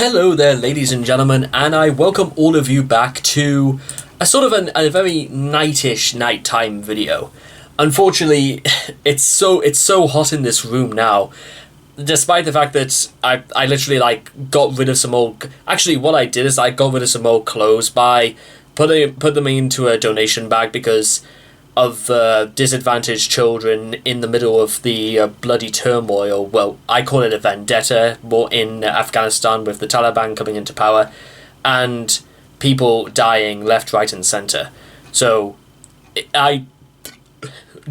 Hello there, ladies and gentlemen, and I welcome all of you back to a sort of a very nighttime video. Unfortunately, it's so hot in this room now, despite the fact that I literally got rid of some old. Actually, what I did is I got rid of some old clothes by put them into a donation bag because of disadvantaged children in the middle of the bloody turmoil. Well, I call it a vendetta, more in Afghanistan with the Taliban coming into power, and people dying left, right, and centre. So, I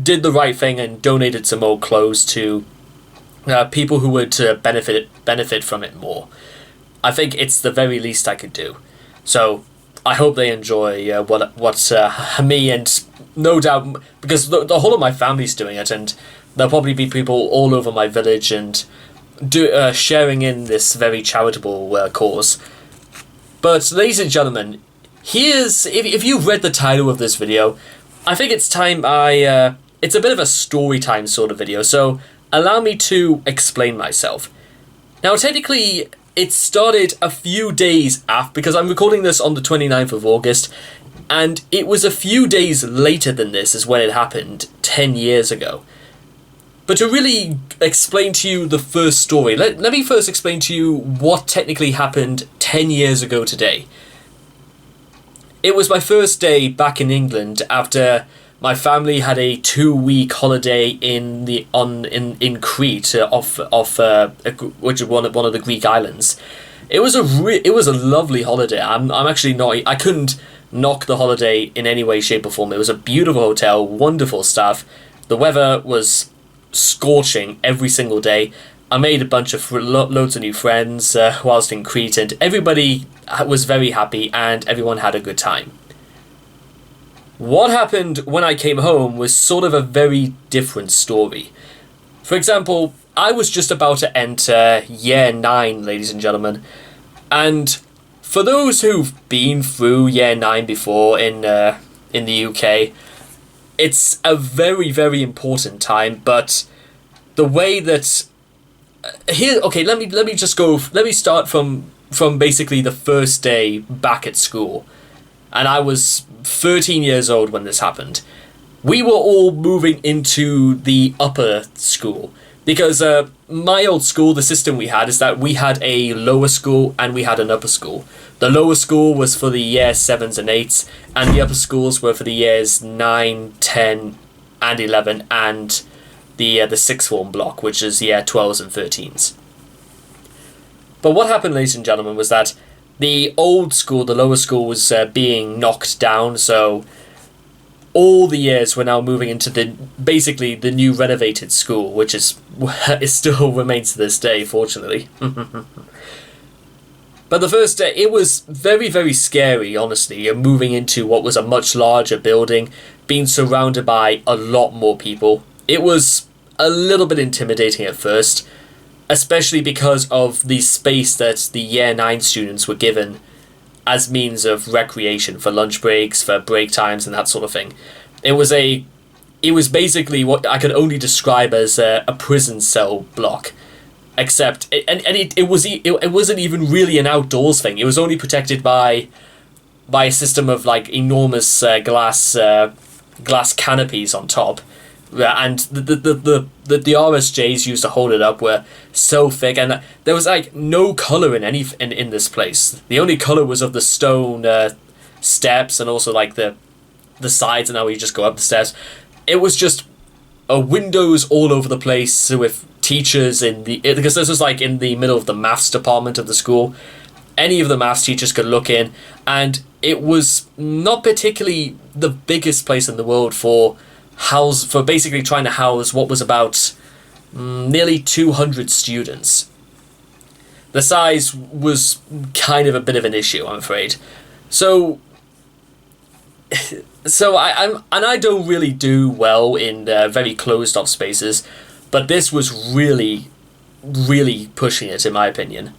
did the right thing and donated some old clothes to people who would benefit from it more. I think it's the very least I could do. So, I hope they enjoy what me and no doubt, because the whole of my family's doing it, and there'll probably be people all over my village and sharing in this very charitable cause. But ladies and gentlemen, if you've read the title of this video, I think it's time it's a bit of a story time sort of video, so allow me to explain myself. Now, technically, it started a few days after, because I'm recording this on the 29th of August, and it was a few days later than this is when it happened, 10 years ago. But to really explain to you the first story, let me first explain to you what technically happened 10 years ago today. It was my first day back in England after my family had a 2-week holiday in Crete, which is one of the Greek islands. It was a lovely holiday. I'm actually not. I couldn't knock the holiday in any way, shape, or form. It was a beautiful hotel, wonderful staff. The weather was scorching every single day. I made a bunch of loads of new friends whilst in Crete, and everybody was very happy, and everyone had a good time. What happened when I came home was sort of a very different story. For example, I was just about to enter year 9, ladies and gentlemen, and for those who've been through year 9 before in the UK, it's a very, very important time. But the way that let me start from basically the first day back at school, and I was 13 years old when this happened. We were all moving into the upper school. Because my old school, the system we had is that we had a lower school and we had an upper school. The lower school was for the year 7s and 8s, and the upper schools were for the years 9, 10, and 11, and the sixth form block, which is year 12s and 13s. But what happened, ladies and gentlemen, was that the old school, the lower school, was being knocked down, so all the years were now moving into the new renovated school, which it still remains to this day, fortunately. But the first day, it was very, very scary, honestly, moving into what was a much larger building, being surrounded by a lot more people. It was a little bit intimidating at first, especially because of the space that the year 9 students were given as means of recreation for lunch breaks, for break times, and that sort of thing. It was basically what I could only describe as a prison cell block, except it wasn't even really an outdoors thing. It was only protected by a system of enormous glass canopies on top. And the RSJs used to hold it up were so thick, and there was no colour in this place. The only colour was of the stone steps, and also the sides, and how you just go up the steps. It was just windows all over the place with teachers because this was in the middle of the maths department of the school. Any of the maths teachers could look in, and it was not particularly the biggest place in the world for basically trying to house what was about nearly 200 students. The size was kind of a bit of an issue, I'm afraid. So I don't really do well in very closed off spaces, but this was really, really pushing it, in my opinion.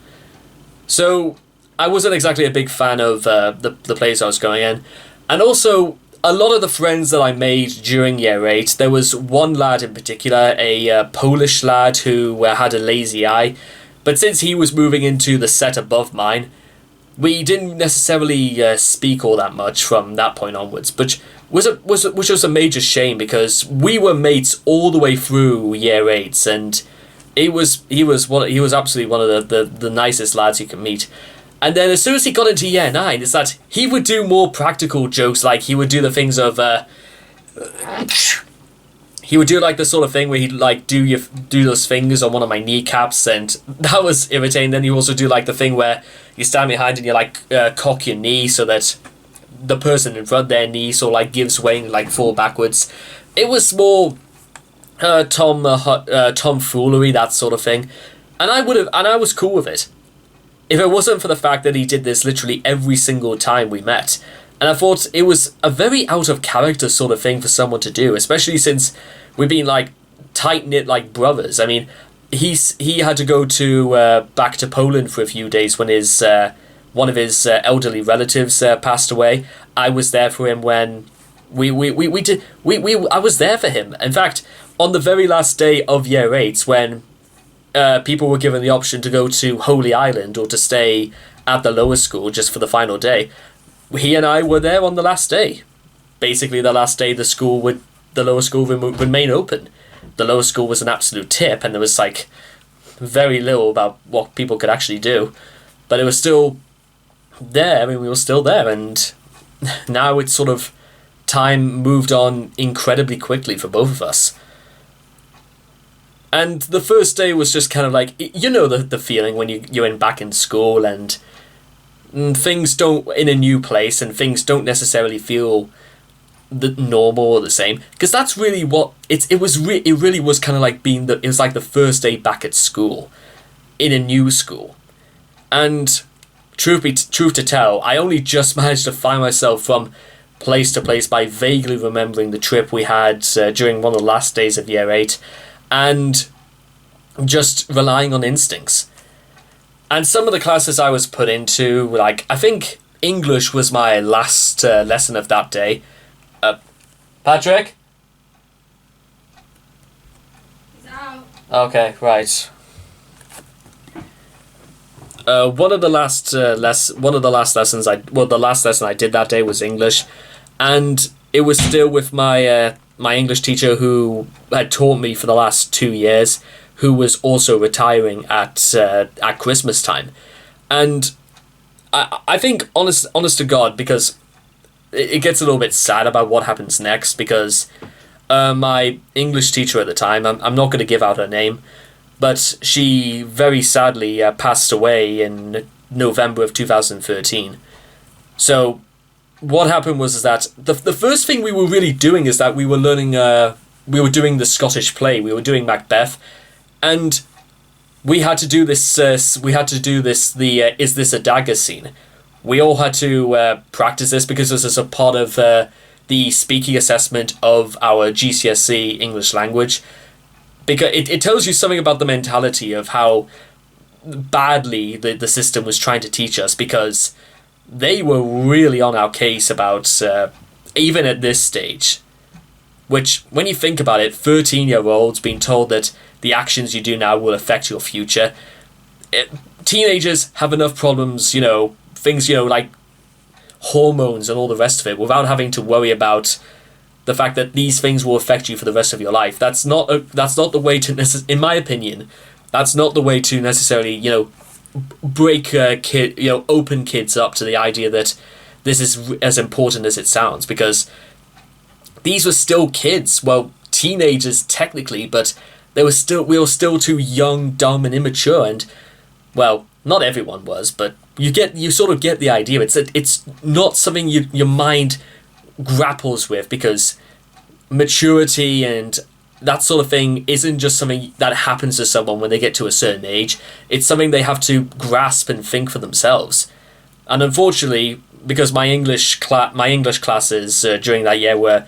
So I wasn't exactly a big fan of the place I was going in, and also a lot of the friends that I made during year 8, there was one lad in particular, a Polish lad who had a lazy eye, But since he was moving into the set above mine, we didn't necessarily speak all that much from that point onwards, which was a major shame because we were mates all the way through year 8, and he was absolutely one of the nicest lads you can meet. And then as soon as he got into year 9, it's that he would do more practical jokes, like he would do the things of he would do like the sort of thing where he'd like do those fingers on one of my kneecaps, and that was irritating. Then you also do like the thing where you stand behind and you like cock your knee so that the person in front, their knee sort of like gives way and like fall backwards. It was more tomfoolery, that sort of thing, and I was cool with it if it wasn't for the fact that he did this literally every single time we met. And I thought it was a very out of character sort of thing for someone to do, especially since we've been like tight-knit like brothers. I mean, he had to go to back to Poland for a few days when his one of his elderly relatives passed away. I was there for him when I was there for him. In fact, on the very last day of year 8, when people were given the option to go to Holy Island or to stay at the lower school just for the final day, he and I were there on the last day. Basically, the last day the lower school would remain open. The lower school was an absolute tip, and there was like very little about what people could actually do. But it was still there. I mean, we were still there, and now it's sort of time moved on incredibly quickly for both of us. And the first day was just kind of like, you know, the feeling when you're back in school and things don't, in a new place, and things don't necessarily feel the normal or the same, because that's really what it really was kind of like it was like the first day back at school in a new school. And truth to tell, I only just managed to find myself from place to place by vaguely remembering the trip we had during one of the last days of year 8, and just relying on instincts. And some of the classes I was put into, like, I think English was my last lesson of that day. Patrick? He's out. Okay, right. One of the last lessons the last lesson I did that day was English, and it was still with my my English teacher who had taught me for the last 2 years, who was also retiring at Christmas time. And I think, honest to God, because it gets a little bit sad about what happens next, because my English teacher at the time, I'm not going to give out her name, but she very sadly passed away in November of 2013. So what happened was that the first thing we were really doing is that we were learning, we were doing the Scottish play, we were doing Macbeth, and we had to do this, the Is This a Dagger scene. We all had to practice this because this is a part of the speaking assessment of our GCSE English language. Because it tells you something about the mentality of how badly the system was trying to teach us, because they were really on our case about, even at this stage, which, when you think about it, 13-year-olds being told that the actions you do now will affect your future. Teenagers have enough problems, things, like hormones and all the rest of it, without having to worry about the fact that these things will affect you for the rest of your life. That's not the way to, in my opinion, that's not the way to necessarily, break open kids up to the idea that this is as important as it sounds, because these were still kids, well, teenagers technically, but we were still too young, dumb, and immature, and, well, not everyone was, but you sort of get the idea. It's not something your mind grapples with, because maturity and that sort of thing isn't just something that happens to someone when they get to a certain age. It's something they have to grasp and think for themselves. And unfortunately, because my English classes during that year were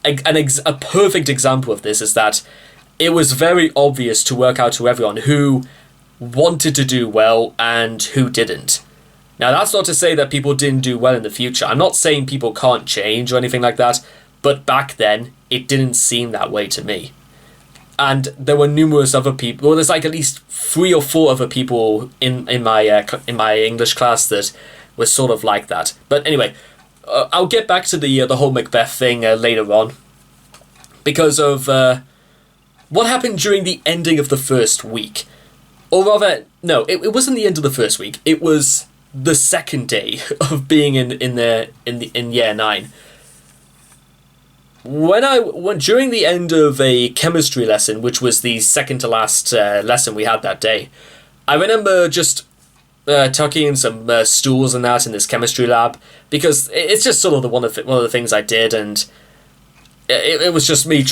a perfect example of this, is that it was very obvious to work out to everyone who wanted to do well and who didn't. Now, that's not to say that people didn't do well in the future. I'm not saying people can't change or anything like that, but back then, it didn't seem that way to me. and there were numerous other people. Well, there's like at least 3 or 4 other people in my English class that were sort of like that. But anyway, I'll get back to the whole Macbeth thing later on, because of what happened during the ending of the first week, or rather, no, it wasn't the end of the first week. It was the second day of being in year 9. When during the end of a chemistry lesson, which was the second to last lesson we had that day, I remember just tucking in some stools and that in this chemistry lab, because it's just sort of one of the things I did, and it was just me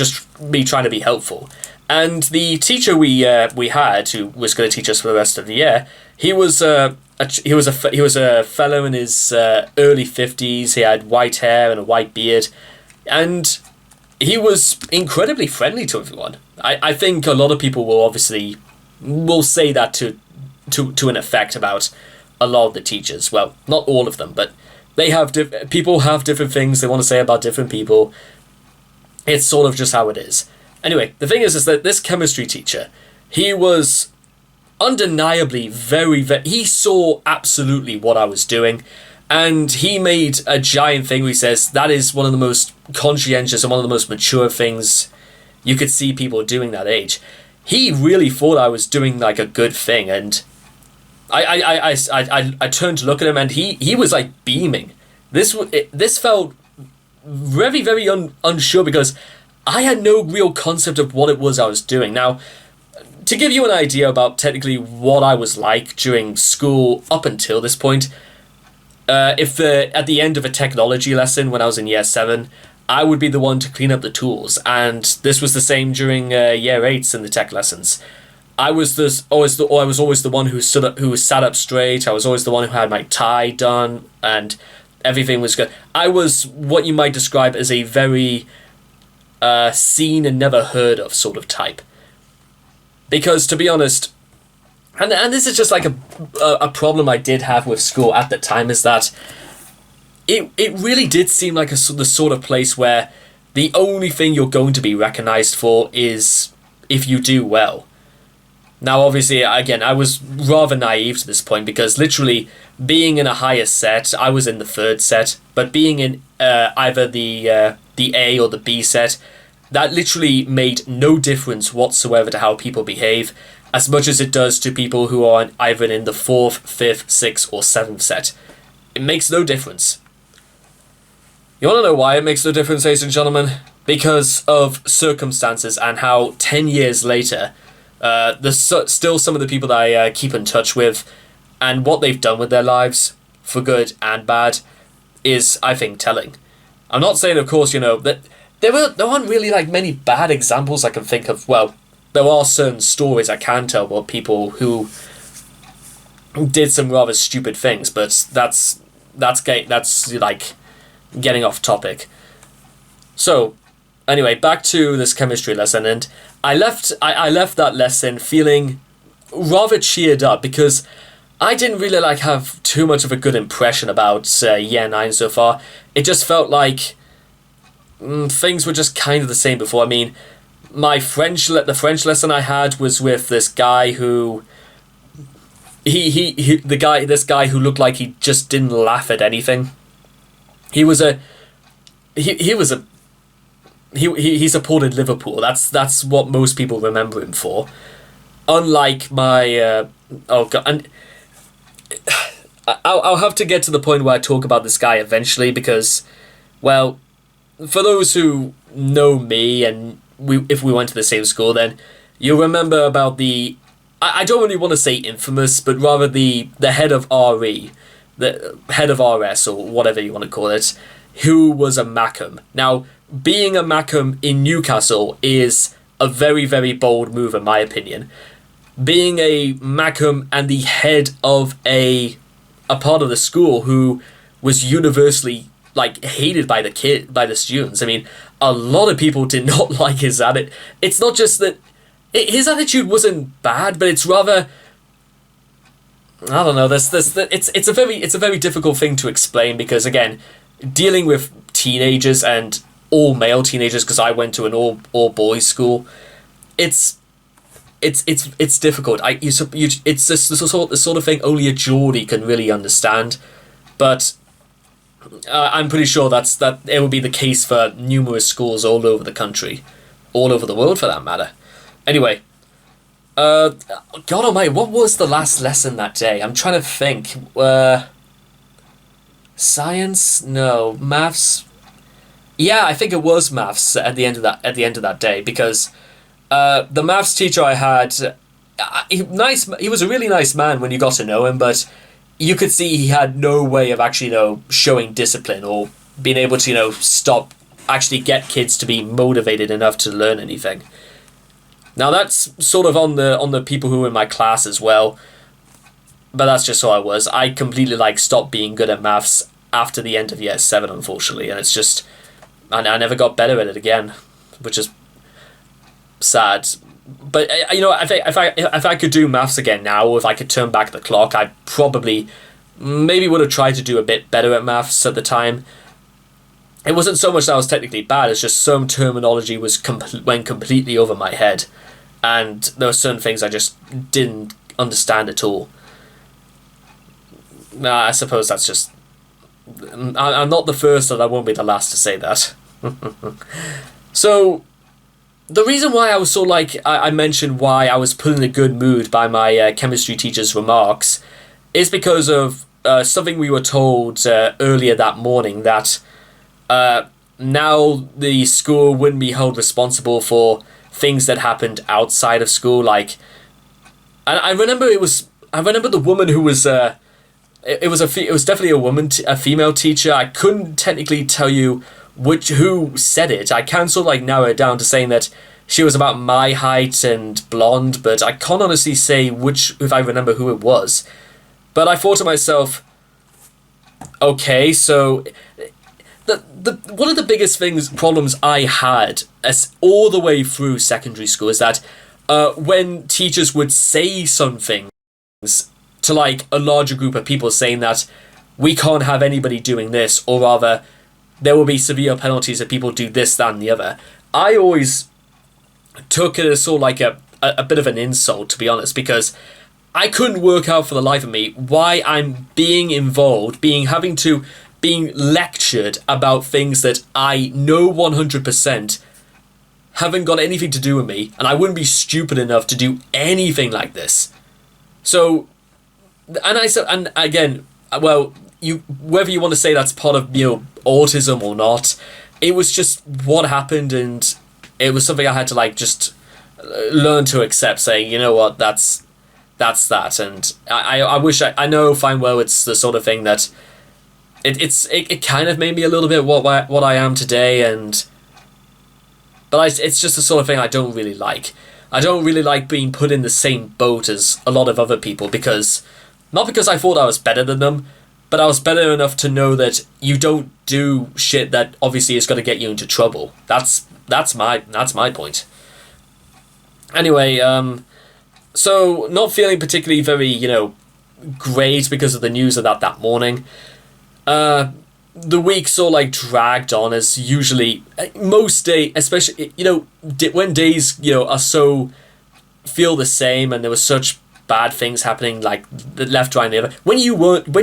trying to be helpful. And the teacher we had, who was going to teach us for the rest of the year, he was a fellow in his early 50s. He had white hair and a white beard, and he was incredibly friendly to everyone. I think a lot of people will say that to an effect about a lot of the teachers. Well, not all of them, but people have different things they want to say about different people. It's sort of just how it is. Anyway, the thing is that this chemistry teacher, he was undeniably he saw absolutely what I was doing, and he made a giant thing where he says that is one of the most conscientious and one of the most mature things you could see people doing that age. He really thought I was doing like a good thing, and I turned to look at him, and he was like beaming. This felt very, very unsure, because I had no real concept of what it was I was doing. Now, to give you an idea about technically what I was like during school up until this point, at the end of a technology lesson when I was in year 7, I would be the one to clean up the tools, and this was the same during year 8s in the tech lessons. I was always the one who sat up straight. I was always the one who had my tie done, and everything was good. I was what you might describe as a very seen and never heard of sort of type. Because, to be honest, and this is just like a problem I did have with school at the time, is that it really did seem like the sort of place where the only thing you're going to be recognized for is if you do well. Now, obviously, again, I was rather naive to this point, because literally being in a higher set, I was in the 3rd set, but being in either the A or the B set, that literally made no difference whatsoever to how people behave, as much as it does to people who are either in the 4th, 5th, 6th, or 7th set. It makes no difference. You want to know why it makes no difference, ladies and gentlemen? Because of circumstances, and how 10 years later, there's still some of the people that I keep in touch with, and what they've done with their lives, for good and bad, is, I think, telling. I'm not saying, of course, that there aren't really like many bad examples I can think of. Well, there are certain stories I can tell about people who did some rather stupid things, but that's like getting off topic. So, anyway, back to this chemistry lesson, and I left that lesson feeling rather cheered up, because I didn't really have too much of a good impression about year 9 so far. It just felt like things were just kind of the same before. I mean, the French lesson I had was with this guy who this guy who looked like he just didn't laugh at anything. He supported Liverpool. That's what most people remember him for. Unlike my and I'll have to get to the point where I talk about this guy eventually, because, well, for those who know me, and if we went to the same school, then you'll remember about I don't really want to say infamous, but rather the head of RE, the head of RS, or whatever you want to call it, who was a Mackem. Now, being a Mackem in Newcastle is a very, very bold move, in my opinion. Being a Mackem and the head of a part of the school who was universally hated by the students. I mean, a lot of people did not like his attitude. It's not just that his attitude wasn't bad, but it's rather, I don't know. It's a very difficult thing to explain, because again, dealing with teenagers and all male teenagers, because I went to an all boys school, it's difficult. It's the sort of thing only a Geordie can really understand, but I'm pretty sure that it will be the case for numerous schools all over the country, all over the world for that matter. Anyway, God Almighty, what was the last lesson that day? I'm trying to think. Science? No, maths. Yeah, I think it was maths at the end of that day because the maths teacher I had, he was a really nice man when you got to know him, but you could see he had no way of actually, showing discipline or being able to, actually get kids to be motivated enough to learn anything. Now that's sort of on the people who were in my class as well, but that's just how I was. I completely stopped being good at maths after the end of year 7, unfortunately, and it's just, I never got better at it again, which is sad. But if I could do maths again now, or if I could turn back the clock, I probably maybe would have tried to do a bit better at maths at the time. It wasn't so much that I was technically bad; it's just some terminology went completely over my head, and there were certain things I just didn't understand at all. I suppose that's just. I'm not the first, and I won't be the last to say that. So. The reason why I was so I mentioned why I was put in a good mood by my chemistry teacher's remarks is because of something we were told earlier that morning, that now the school wouldn't be held responsible for things that happened outside of school. And I remember the woman who was it was definitely a woman, a female teacher. I couldn't technically tell you who said it. I can sort of narrow it down to saying that she was about my height and blonde, but I can't honestly say if I remember who it was. But I thought to myself, okay, so one of the biggest problems I had all the way through secondary school is that when teachers would say some things to a larger group of people, saying that we can't have anybody doing this, or rather there will be severe penalties if people do this, that, and the other. I always took it as sort of a bit of an insult, to be honest, because I couldn't work out for the life of me why I'm being involved, being lectured about things that I know 100% haven't got anything to do with me, and I wouldn't be stupid enough to do anything like this. So, and again, well, whether you want to say that's part of autism or not, it was just what happened, and it was something I had to just learn to accept, saying, you know what, that's that. And I wish I know fine well it's the sort of thing that it kind of made me a little bit what I am today, but it's just the sort of thing I don't really like. I don't really like being put in the same boat as a lot of other people, not because I thought I was better than them, but I was better enough to know that you don't do shit that obviously is going to get you into trouble. That's my point. Anyway, so not feeling particularly very, great because of the news of that morning. The week sort of dragged on as usually most days, especially when days are so feel the same, and there were such bad things happening the left, right, and the other. When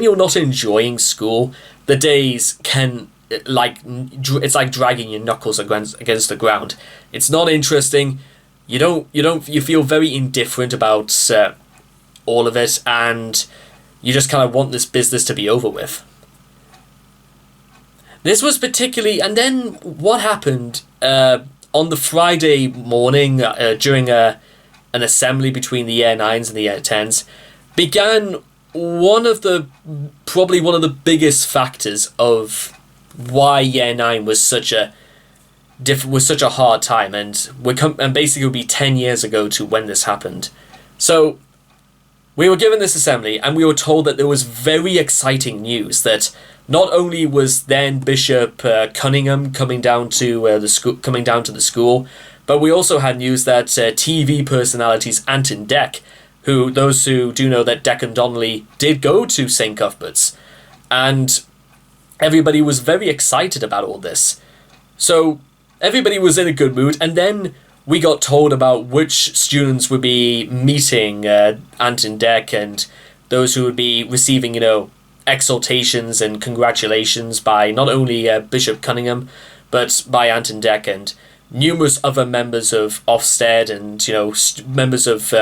you're not enjoying school, the days can it's like dragging your knuckles against the ground. It's not interesting. You feel very indifferent about all of it, and you just kind of want this business to be over with. This was particularly, and then what happened on the Friday morning during an assembly between the year 9s and the year 10s began probably one of the biggest factors of why year 9 was such a hard time, and basically it would be 10 years ago to when this happened. So we were given this assembly, and we were told that there was very exciting news that not only was then Bishop Cunningham coming down to the school, but we also had news that TV personalities Ant and Dec, those who do know that Dec and Donnelly did go to St. Cuthbert's, and everybody was very excited about all this. So everybody was in a good mood, and then we got told about which students would be meeting Ant and Dec, and those who would be receiving, exaltations and congratulations by not only Bishop Cunningham, but by Ant and Dec and numerous other members of Ofsted and, members of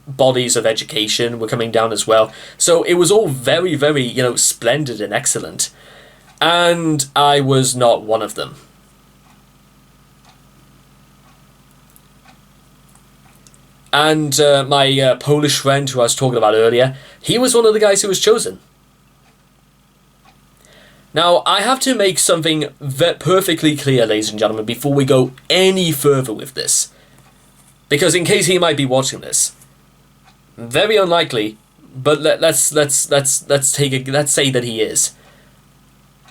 bodies of education were coming down as well. So it was all very, very, splendid and excellent. And I was not one of them. And my Polish friend who I was talking about earlier, he was one of the guys who was chosen. Now, I have to make something perfectly clear, ladies and gentlemen, before we go any further with this. Because in case he might be watching this, very unlikely, but let's say that he is.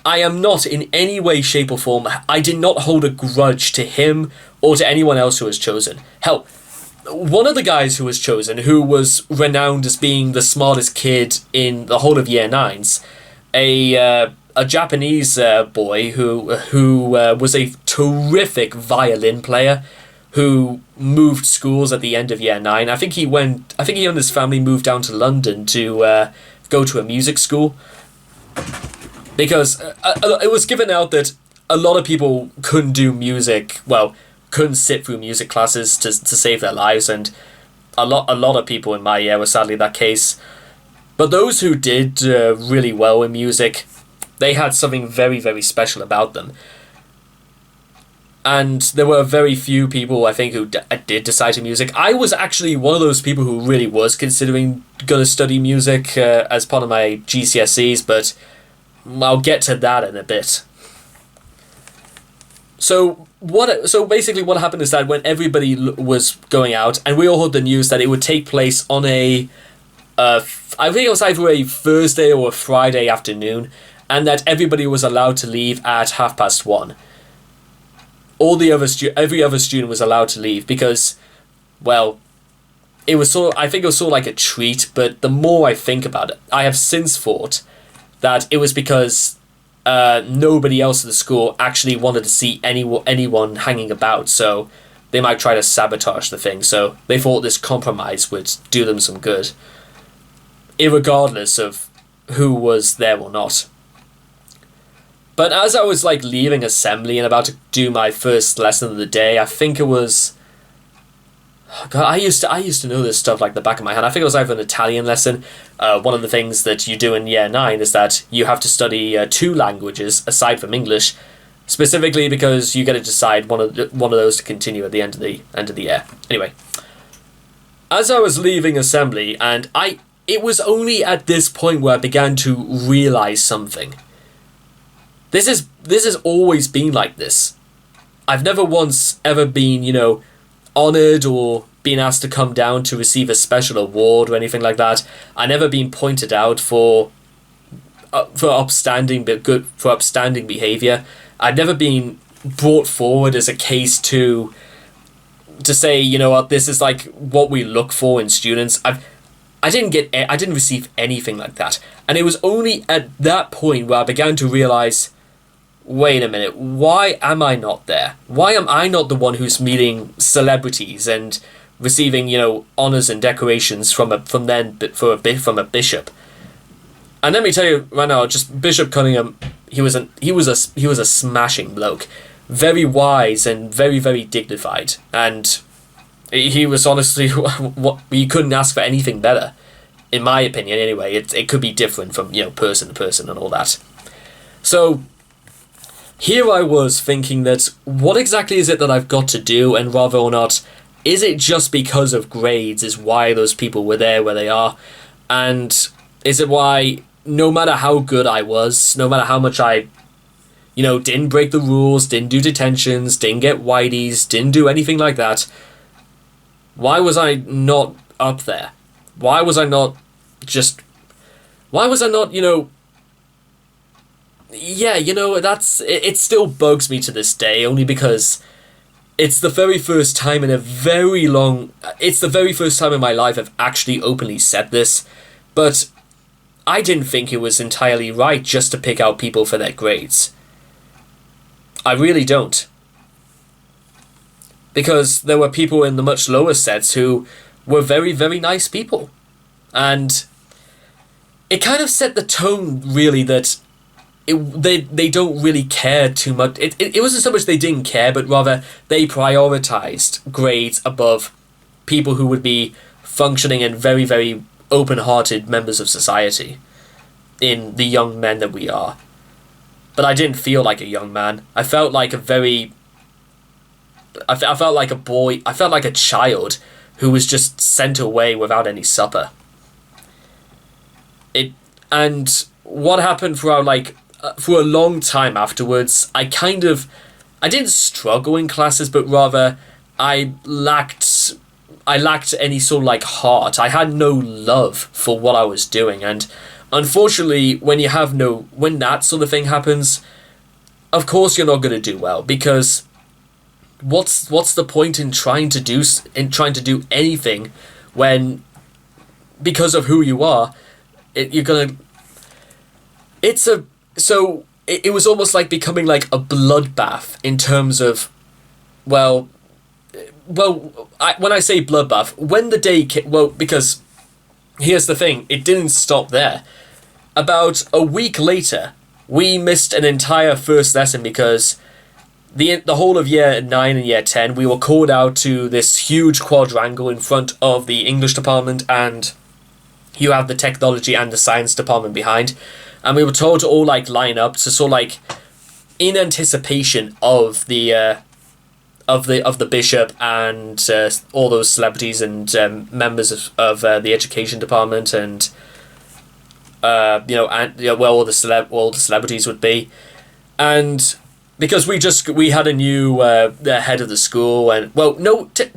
I am not in any way, shape or form, I did not hold a grudge to him or to anyone else who was chosen. Hell, one of the guys who was chosen, who was renowned as being the smartest kid in the whole of Year 9s, a Japanese boy who was a terrific violin player, who moved schools at the end of Year 9. I think he and his family moved down to London to go to a music school. Because it was given out that a lot of people couldn't do music, couldn't sit through music classes to save their lives, and a lot of people in my year were sadly that case. But those who did really well in music, they had something very, very special about them. And there were very few people, I think, who did decide to music. I was actually one of those people who really was considering going to study music as part of my GCSEs, but I'll get to that in a bit. So basically what happened is that when everybody was going out, and we all heard the news that it would take place on I think it was either a Thursday or a Friday afternoon, and that everybody was allowed to leave at 1:30. Every other student was allowed to leave because, it was I think it was sort of like a treat, but the more I think about it, I have since thought that it was because nobody else at the school actually wanted to see anyone hanging about, so they might try to sabotage the thing, so they thought this compromise would do them some good, irregardless of who was there or not. But as I was leaving assembly and about to do my first lesson of the day, I think it was... God, I used to know this stuff like the back of my hand. I think it was either an Italian lesson. One of the things that you do in Year 9 is that you have to study 2 languages aside from English, specifically because you get to decide one of those to continue at the end of the year. Anyway, as I was leaving assembly, and it was only at this point where I began to realize something. This has always been like this. I've never once ever been, honoured or been asked to come down to receive a special award or anything like that. I've never been pointed out for upstanding behaviour. I've never been brought forward as a case to say, this is what we look for in students. I didn't receive anything like that. And it was only at that point where I began to realise, wait a minute, why am I not there? Why am I not the one who's meeting celebrities and receiving, honours and decorations from a bishop? And let me tell you right now, just Bishop Cunningham, he was a smashing bloke, very wise and very, very dignified, and he was honestly you couldn't ask for anything better, in my opinion. Anyway, it could be different from person to person and all that. So here I was thinking that what exactly is it that I've got to do, and whether or not is it just because of grades is why those people were there where they are, and is it why no matter how good I was, no matter how much I didn't break the rules, didn't do detentions, didn't get whiteys, didn't do anything like that, why was I not up there? Why was I not it still bugs me to this day, only because it's the very first time in my life I've actually openly said this, but I didn't think it was entirely right just to pick out people for their grades. I really don't. because there were people in the much lower sets who were very, very nice people. And it kind of set the tone, really, that they don't really care too much. It wasn't so much they didn't care, but rather they prioritized grades above people who would be functioning and very, very open-hearted members of society in the young men that we are. But I didn't feel like a young man. I felt like I felt like a boy. I felt like a child who was just sent away without any supper. And what happened for a long time afterwards, I didn't struggle in classes, but rather I lacked any sort of like heart. I had no love for what I was doing, and unfortunately, when that sort of thing happens, of course you're not going to do well, because what's the point in trying to do anything when, because of who you are, it was almost like becoming like a bloodbath in terms of, when I say bloodbath, when the day because here's the thing, it didn't stop there. About a week later, we missed an entire first lesson because the whole of year 9 and year 10, we were called out to this huge quadrangle in front of the English department, and you have the technology and the science department behind, and we were told to all like line up to sort of like in anticipation of the bishop and all those celebrities and members of the education department, and where all the celebrities would be. And because we had a new the head of the school, and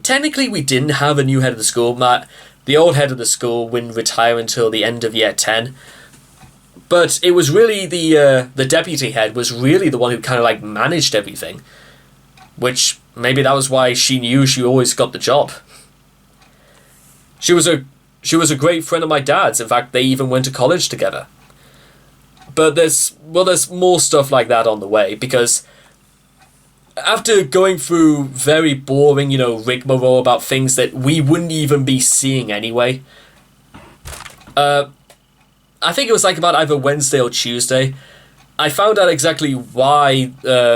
technically we didn't have a new head of the school. The old head of the school wouldn't retire until the end of year 10. But it was really the deputy head was really the one who kind of like managed everything, which maybe that was why she knew she always got the job. She was a great friend of my dad's. In fact, they even went to college together. But there's more stuff like that on the way, because after going through very boring, rigmarole about things that we wouldn't even be seeing anyway, I think it was like about either Wednesday or Tuesday, I found out exactly why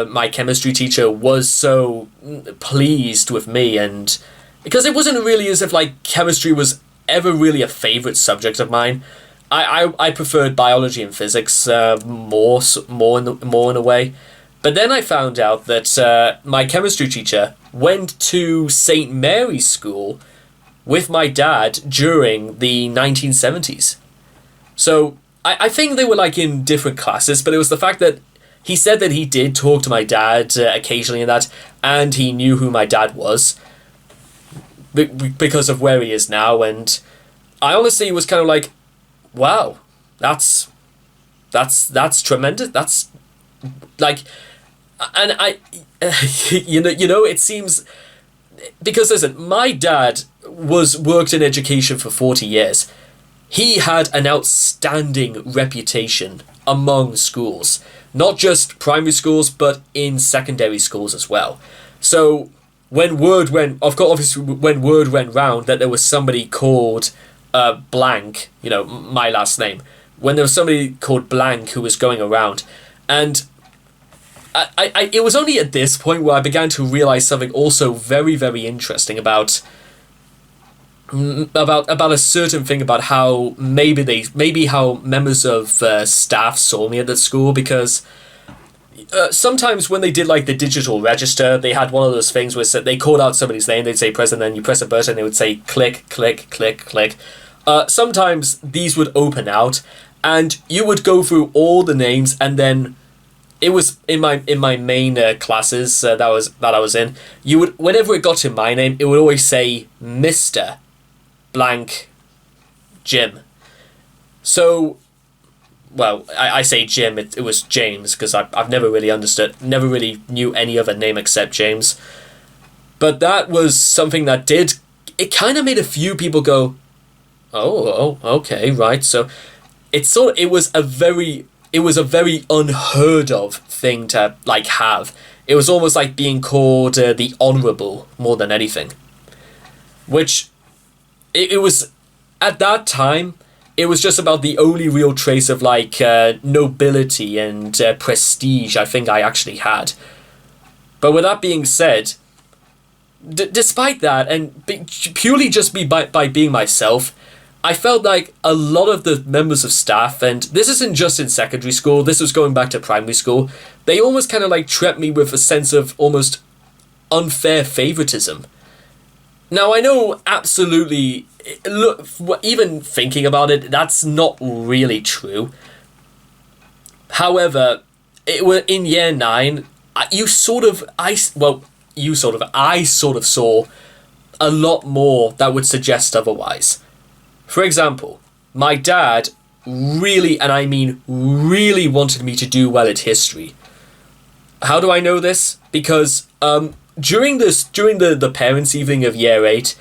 my chemistry teacher was so pleased with me, and because it wasn't really as if like chemistry was ever really a favorite subject of mine. I preferred biology and physics more in a way. But then I found out that my chemistry teacher went to St. Mary's School with my dad during the 1970s. So I think they were like in different classes, but it was the fact that he said that he did talk to my dad occasionally and he knew who my dad was because of where he is now. And I honestly was kind of like, wow, that's tremendous. That's like, and I, it seems, because listen, my dad worked in education for 40 years. He had an outstanding reputation among schools, not just primary schools, but in secondary schools as well. So when word went round that there was somebody called blank, my last name, when there was somebody called blank who was going around, and I it was only at this point where I began to realize something also very, very interesting about a certain thing about how maybe how members of staff saw me at the school, because sometimes when they did like the digital register, they had one of those things where they called out somebody's name, they'd say press, and then you press a button, they would say click, click, click, click. Sometimes these would open out, and you would go through all the names, and then it was in my main classes that I was in. You would, whenever it got to my name, it would always say Mr. blank Jim. So, well, I say Jim, it was James, because I've never really knew any other name except James. But that was something that it kind of made a few people go, oh, okay, right. So it was a very unheard of thing to like have It was almost like being called the Honourable more than anything. Which, it was, at that time, it was just about the only real trace of like nobility and prestige I think I actually had. But with that being said, despite that, and purely just by being myself, I felt like a lot of the members of staff, and this isn't just in secondary school, this was going back to primary school, they almost kind of like treat me with a sense of almost unfair favoritism. Now, I know absolutely, look, even thinking about it, that's not really true. However, in year 9, I sort of saw a lot more that would suggest otherwise. For example, my dad really, and I mean really, wanted me to do well at history. How do I know this? Because during the parents' evening of year 8,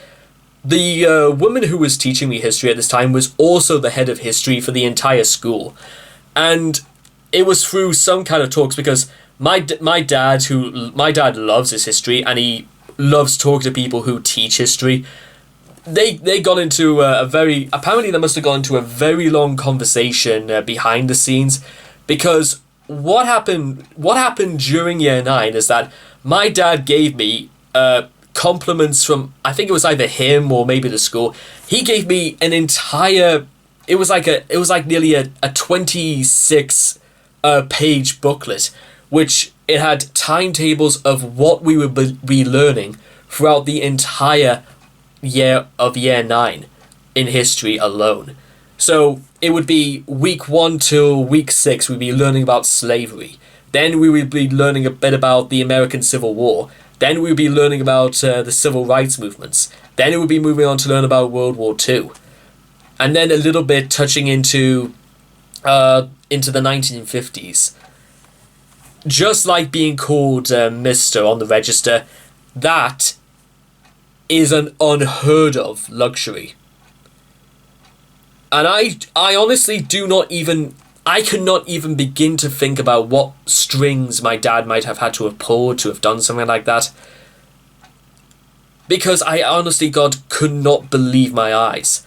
the woman who was teaching me history at this time was also the head of history for the entire school, and it was through some kind of talks because my dad loves his history and he loves talking to people who teach history. They got into apparently they must have gone into a very long conversation behind the scenes, because what happened during year 9 is that my dad gave me compliments from, I think it was either him or maybe the school. He gave me an entire, it was like nearly a 26 page booklet, which it had timetables of what we would be learning throughout the entire year 9 in history alone. So it would be week 1 till week 6 we'd be learning about slavery. Then we would be learning a bit about the American Civil War. Then we would be learning about the civil rights movements. Then it would be moving on to learn about World War II. And then a little bit touching into the 1950s. Just like being called Mr. on the register, that is an unheard of luxury. And I honestly I cannot even begin to think about what strings my dad might have had to have pulled to have done something like that. Because I honestly, God, could not believe my eyes.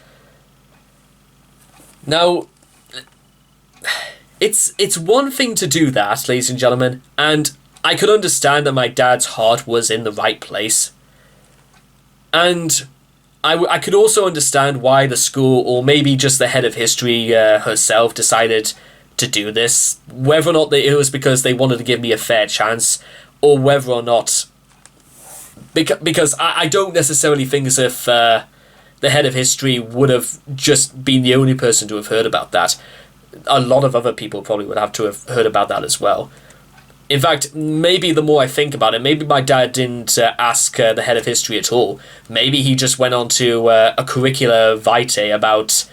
Now, it's one thing to do that, ladies and gentlemen, and I could understand that my dad's heart was in the right place. And I could also understand why the school, or maybe just the head of history herself, decided to do this. Whether or not it was because they wanted to give me a fair chance, or whether or not... Because I don't necessarily think as if the head of history would have just been the only person to have heard about that. A lot of other people probably would have to have heard about that as well. In fact, maybe the more I think about it, maybe my dad didn't ask the head of history at all. Maybe he just went on to a curricula vitae about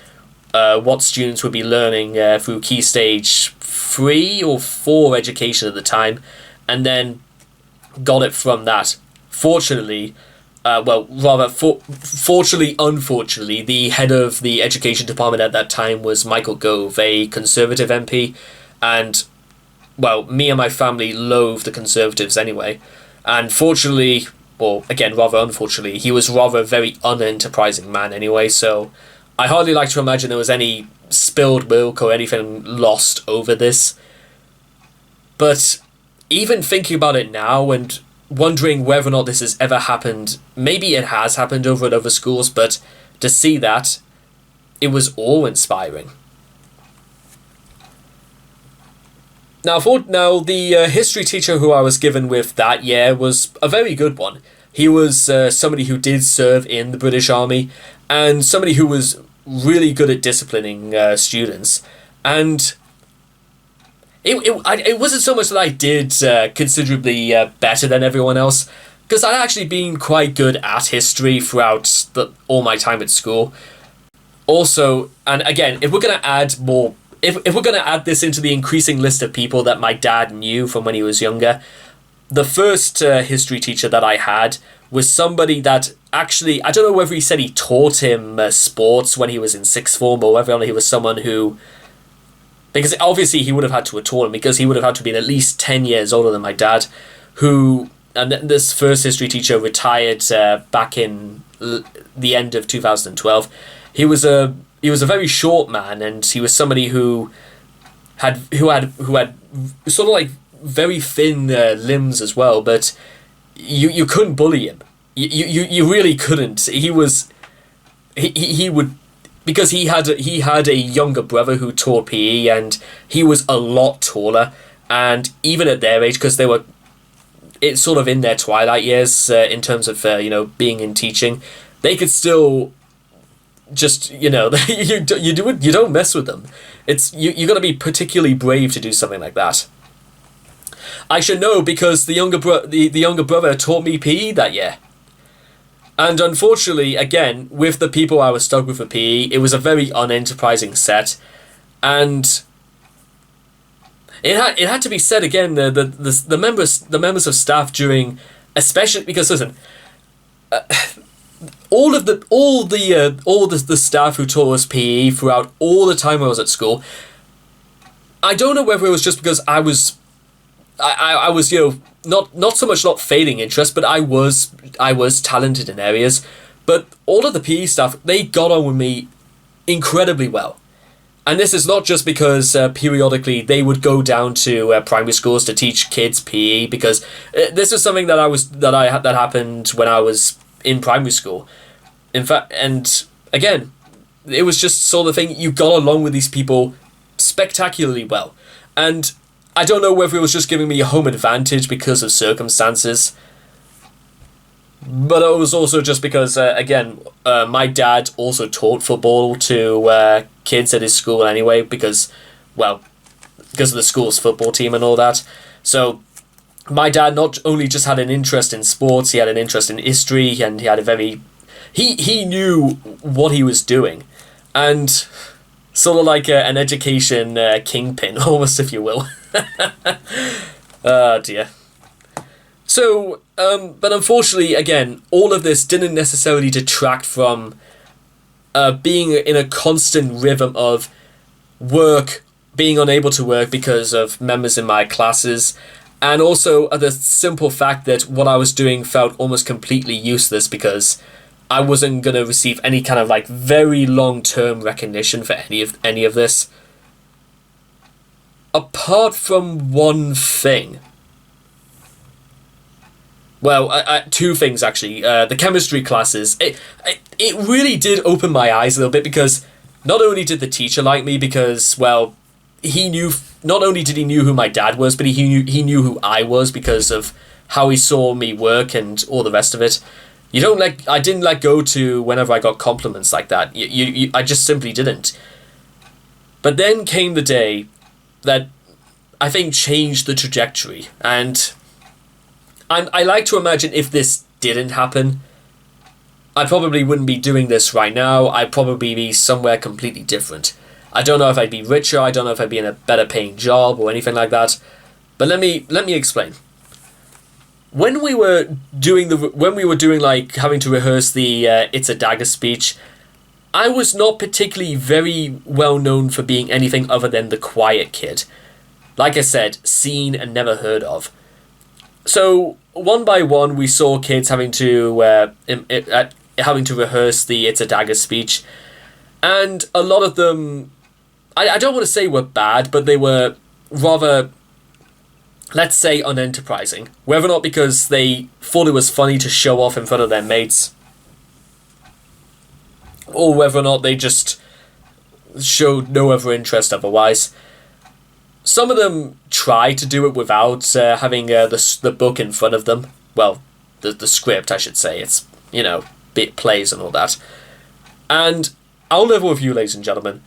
what students would be learning through Key Stage 3 or 4 education at the time, and then got it from that. Fortunately, unfortunately, the head of the education department at that time was Michael Gove, a Conservative MP, and, well, me and my family loathe the Conservatives anyway. And fortunately, or again, rather unfortunately, he was rather a very unenterprising man anyway, so I hardly like to imagine there was any spilled milk or anything lost over this. But even thinking about it now and wondering whether or not this has ever happened, maybe it has happened over at other schools, but to see that, it was awe-inspiring. Now, the history teacher who I was given with that year was a very good one. He was somebody who did serve in the British Army, and somebody who was really good at disciplining students. And it wasn't so much that I did considerably better than everyone else, because I'd actually been quite good at history throughout all my time at school. Also, and again, if we're going to add more... If we're going to add this into the increasing list of people that my dad knew from when he was younger, the first history teacher that I had was somebody that actually, I don't know whether he said he taught him sports when he was in sixth form, or whether he was someone who because obviously he would have had to have taught him, because he would have had to be at least 10 years older than my dad, who, and this first history teacher retired back in the end of 2012. He was a very short man, and he was somebody who had sort of like very thin limbs as well, but you couldn't bully him. You really couldn't. He would, because he had a younger brother who taught PE, and he was a lot taller, and even at their age, because it's sort of in their twilight years in terms of being in teaching, they could still just you don't mess with them. It's you got to be particularly brave to do something like that. I should know, because the younger brother taught me PE that year. And unfortunately, again, with the people I was stuck with for PE, it was a very unenterprising set, and it had to be said again. The members of staff during, especially because listen, all the staff who taught us PE throughout all the time I was at school. I don't know whether it was just because I was not so much not failing interest, but I was talented in areas. But all of the PE staff, they got on with me incredibly well. And this is not just because periodically they would go down to primary schools to teach kids PE, because this is something that happened when I was in primary school. In fact, and again, it was just sort of thing, you got along with these people spectacularly well. And I don't know whether it was just giving me a home advantage because of circumstances, but it was also just because, my dad also taught football to kids at his school anyway, because of the school's football team and all that. So my dad not only just had an interest in sports, he had an interest in history, and he had he knew what he was doing, and sort of like an education kingpin, almost, if you will. Oh dear. So, but unfortunately, again, all of this didn't necessarily detract from being in a constant rhythm of work, being unable to work because of members in my classes, and also the simple fact that what I was doing felt almost completely useless, because I wasn't going to receive any kind of like very long-term recognition for any of this. Apart from one thing. Well, two things actually. The chemistry classes. It really did open my eyes a little bit, because not only did the teacher like me, because, well, he knew, not only did he knew who my dad was, but he knew who I was because of how he saw me work and all the rest of it. I didn't let go to whenever I got compliments like that. I just simply didn't. But then came the day that I think changed the trajectory, and I like to imagine if this didn't happen, I probably wouldn't be doing this right now. I'd probably be somewhere completely different. I don't know if I'd be richer, I don't know if I'd be in a better paying job or anything like that, but let me explain. When we were doing like having to rehearse the It's a Dagger speech, I was not particularly very well known for being anything other than the quiet kid. Like I said, seen and never heard of. So one by one, we saw kids having to rehearse the It's a Dagger speech, and a lot of them, I don't want to say were bad, but they were rather, let's say, unenterprising. Whether or not because they thought it was funny to show off in front of their mates, or whether or not they just showed no other interest otherwise. Some of them tried to do it without having the book in front of them. Well, the script, I should say. It's, bit plays and all that. And I'll level with you, ladies and gentlemen.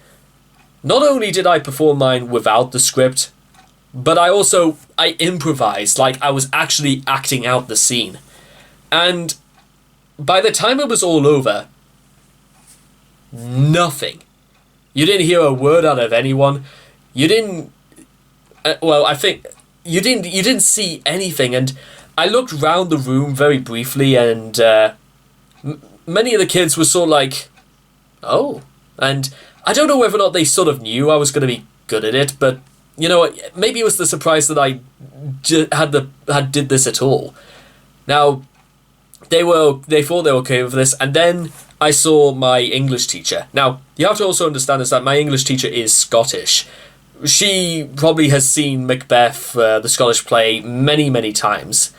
Not only did I perform mine without the script, but I improvised, like I was actually acting out the scene. And by the time it was all over, nothing. You didn't hear a word out of anyone. You didn't... I think you didn't see anything, and I looked round the room very briefly, and many of the kids were sort of like, oh, and I don't know whether or not they sort of knew I was going to be good at it, but you know, maybe it was the surprise that I did this at all. Now, they thought they were okay with this, and then I saw my English teacher. Now, you have to also understand is that my English teacher is Scottish. She probably has seen Macbeth, the Scottish play, many, many times.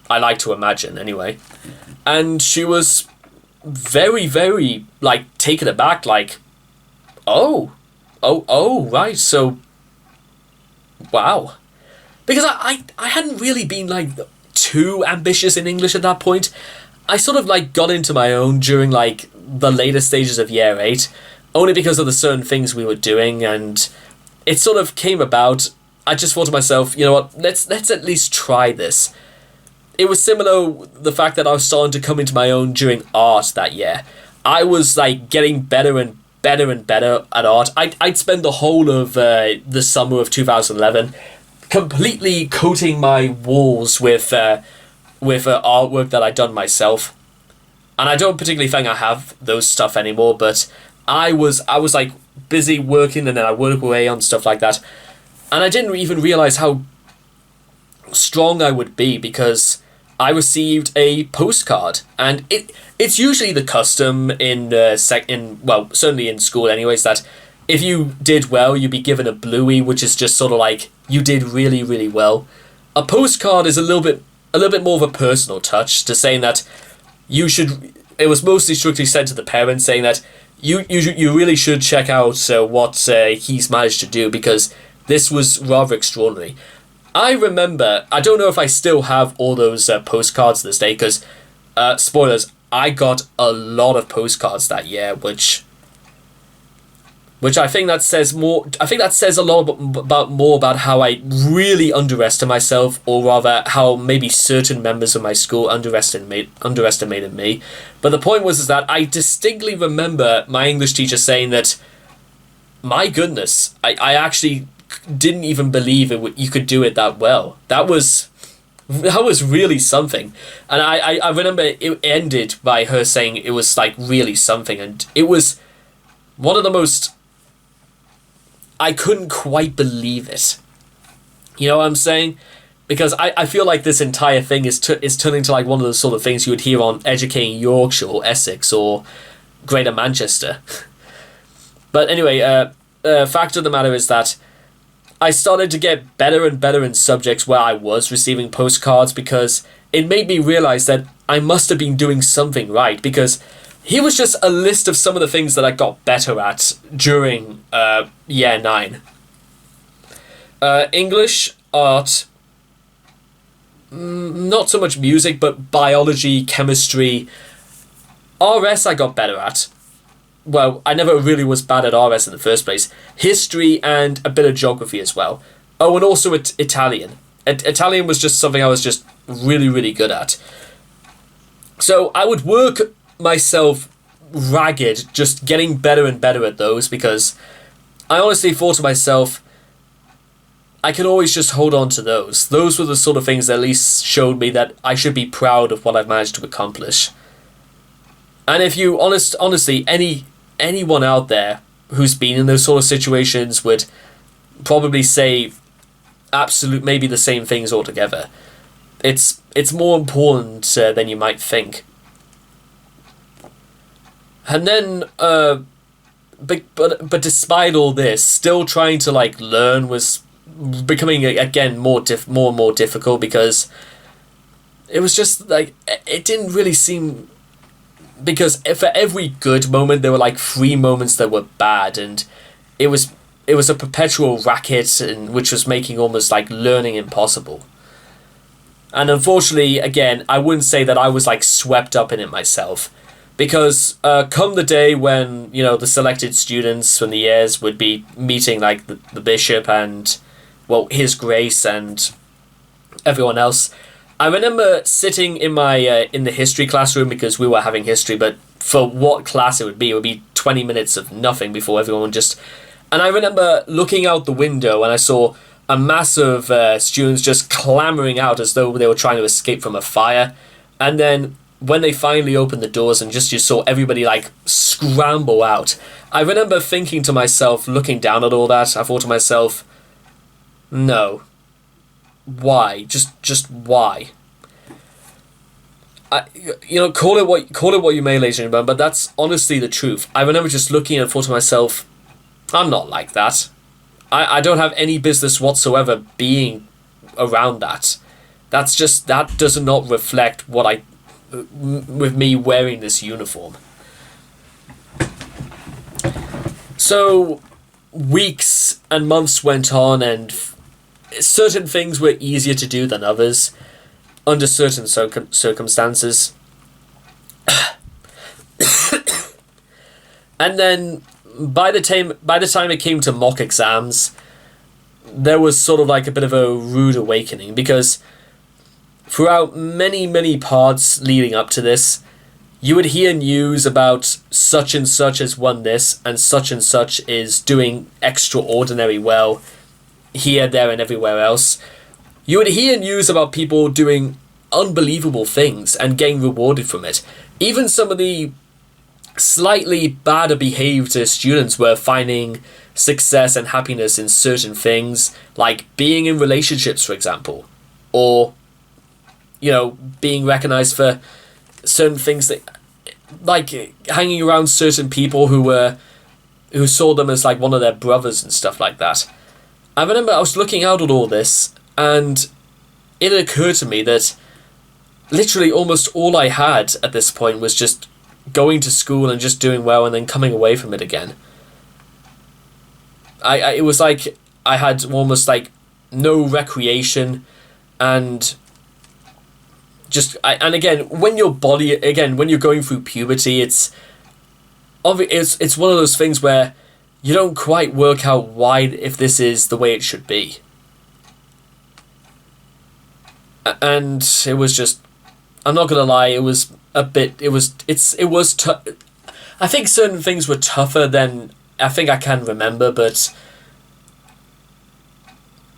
I like to imagine, anyway. And she was very, very, like, taken aback, like, oh, right, so, wow. Because I hadn't really been, like, too ambitious in English at that point. I sort of, like, got into my own during, like, the later stages of Year 8, only because of the certain things we were doing, and it sort of came about. I just thought to myself, you know what, let's at least try this. It was similar, the fact that I was starting to come into my own during art that year. I was, like, getting better and better and better at art. I'd spend the whole of the summer of 2011 completely coating my walls with artwork that I'd done myself. And I don't particularly think I have those stuff anymore, but I was like busy working, and then I work away on stuff like that. And I didn't even realize how strong I would be, because I received a postcard, and it's usually the custom in certainly in school anyways, that if you did well, you'd be given a bluey, which is just sort of like you did really, really well. A postcard is a little bit more of a personal touch, to saying that it was mostly strictly sent to the parents, saying that you really should check out what he's managed to do, because this was rather extraordinary. I remember, I don't know if I still have all those postcards to this day, because, spoilers, I got a lot of postcards that year, which I think that says more. I think that says a lot about how I really underestimated myself, or rather how maybe certain members of my school underestimated me. But the point was that I distinctly remember my English teacher saying that, my goodness, I actually didn't even believe you could do it that well. That was really something. And I remember it ended by her saying it was like really something, and it was one of the most. I couldn't quite believe it. You know what I'm saying? Because I feel like this entire thing is turning to like one of those sort of things you would hear on Educating Yorkshire or Essex or Greater Manchester. But anyway, fact of the matter is that I started to get better and better in subjects where I was receiving postcards, because it made me realize that I must have been doing something right, because here was just a list of some of the things that I got better at during Year 9. English, art, not so much music, but biology, chemistry. RS I got better at. Well, I never really was bad at RS in the first place. History and a bit of geography as well. Oh, and also Italian. Italian was just something I was just really, really good at. So I would work myself ragged, just getting better and better at those, because I honestly thought to myself, I can always just hold on to those. Those were the sort of things that at least showed me that I should be proud of what I've managed to accomplish. And if you honestly, anyone out there who's been in those sort of situations would probably say maybe the same things altogether. It's more important than you might think. And then, but despite all this, still trying to like learn was becoming again more and more difficult, because it was just like it didn't really seem. Because for every good moment, there were like 3 moments that were bad, and it was a perpetual racket, which was making almost like learning impossible. And unfortunately, again, I wouldn't say that I was like swept up in it myself, because come the day when, you know, the selected students from the years would be meeting like the bishop and, well, His Grace and everyone else. I remember sitting in my in the history classroom, because we were having history, but for what class it would be 20 minutes of nothing before everyone just. And I remember looking out the window, and I saw a mass of students just clamoring out as though they were trying to escape from a fire. And then when they finally opened the doors and just you saw everybody like scramble out, I remember thinking to myself, looking down at all that, I thought to myself, no. Why? Just why? Call it what you may, ladies and gentlemen, but that's honestly the truth. I remember just looking and thought to myself, I'm not like that. I don't have any business whatsoever being around that. That does not reflect what with me wearing this uniform. So weeks and months went on, and certain things were easier to do than others under certain circumstances. And then by the time it came to mock exams, there was sort of like a bit of a rude awakening, because throughout many parts leading up to this, you would hear news about such and such has won this, and such is doing extraordinary well here, there, and everywhere else. You would hear news about people doing unbelievable things and getting rewarded from it. Even some of the slightly badder behaved students were finding success and happiness in certain things, like being in relationships, for example, or being recognized for certain things, that like hanging around certain people who saw them as like one of their brothers and stuff like that. I remember I was looking out at all this, and it occurred to me that literally almost all I had at this point was just going to school and just doing well and then coming away from it again. It was like I had almost like no recreation, and and again, when you're going through puberty, it's one of those things where you don't quite work out why, if this is the way it should be. And it was just, I'm not gonna lie, it was a bit, I think certain things were tougher than I think I can remember, but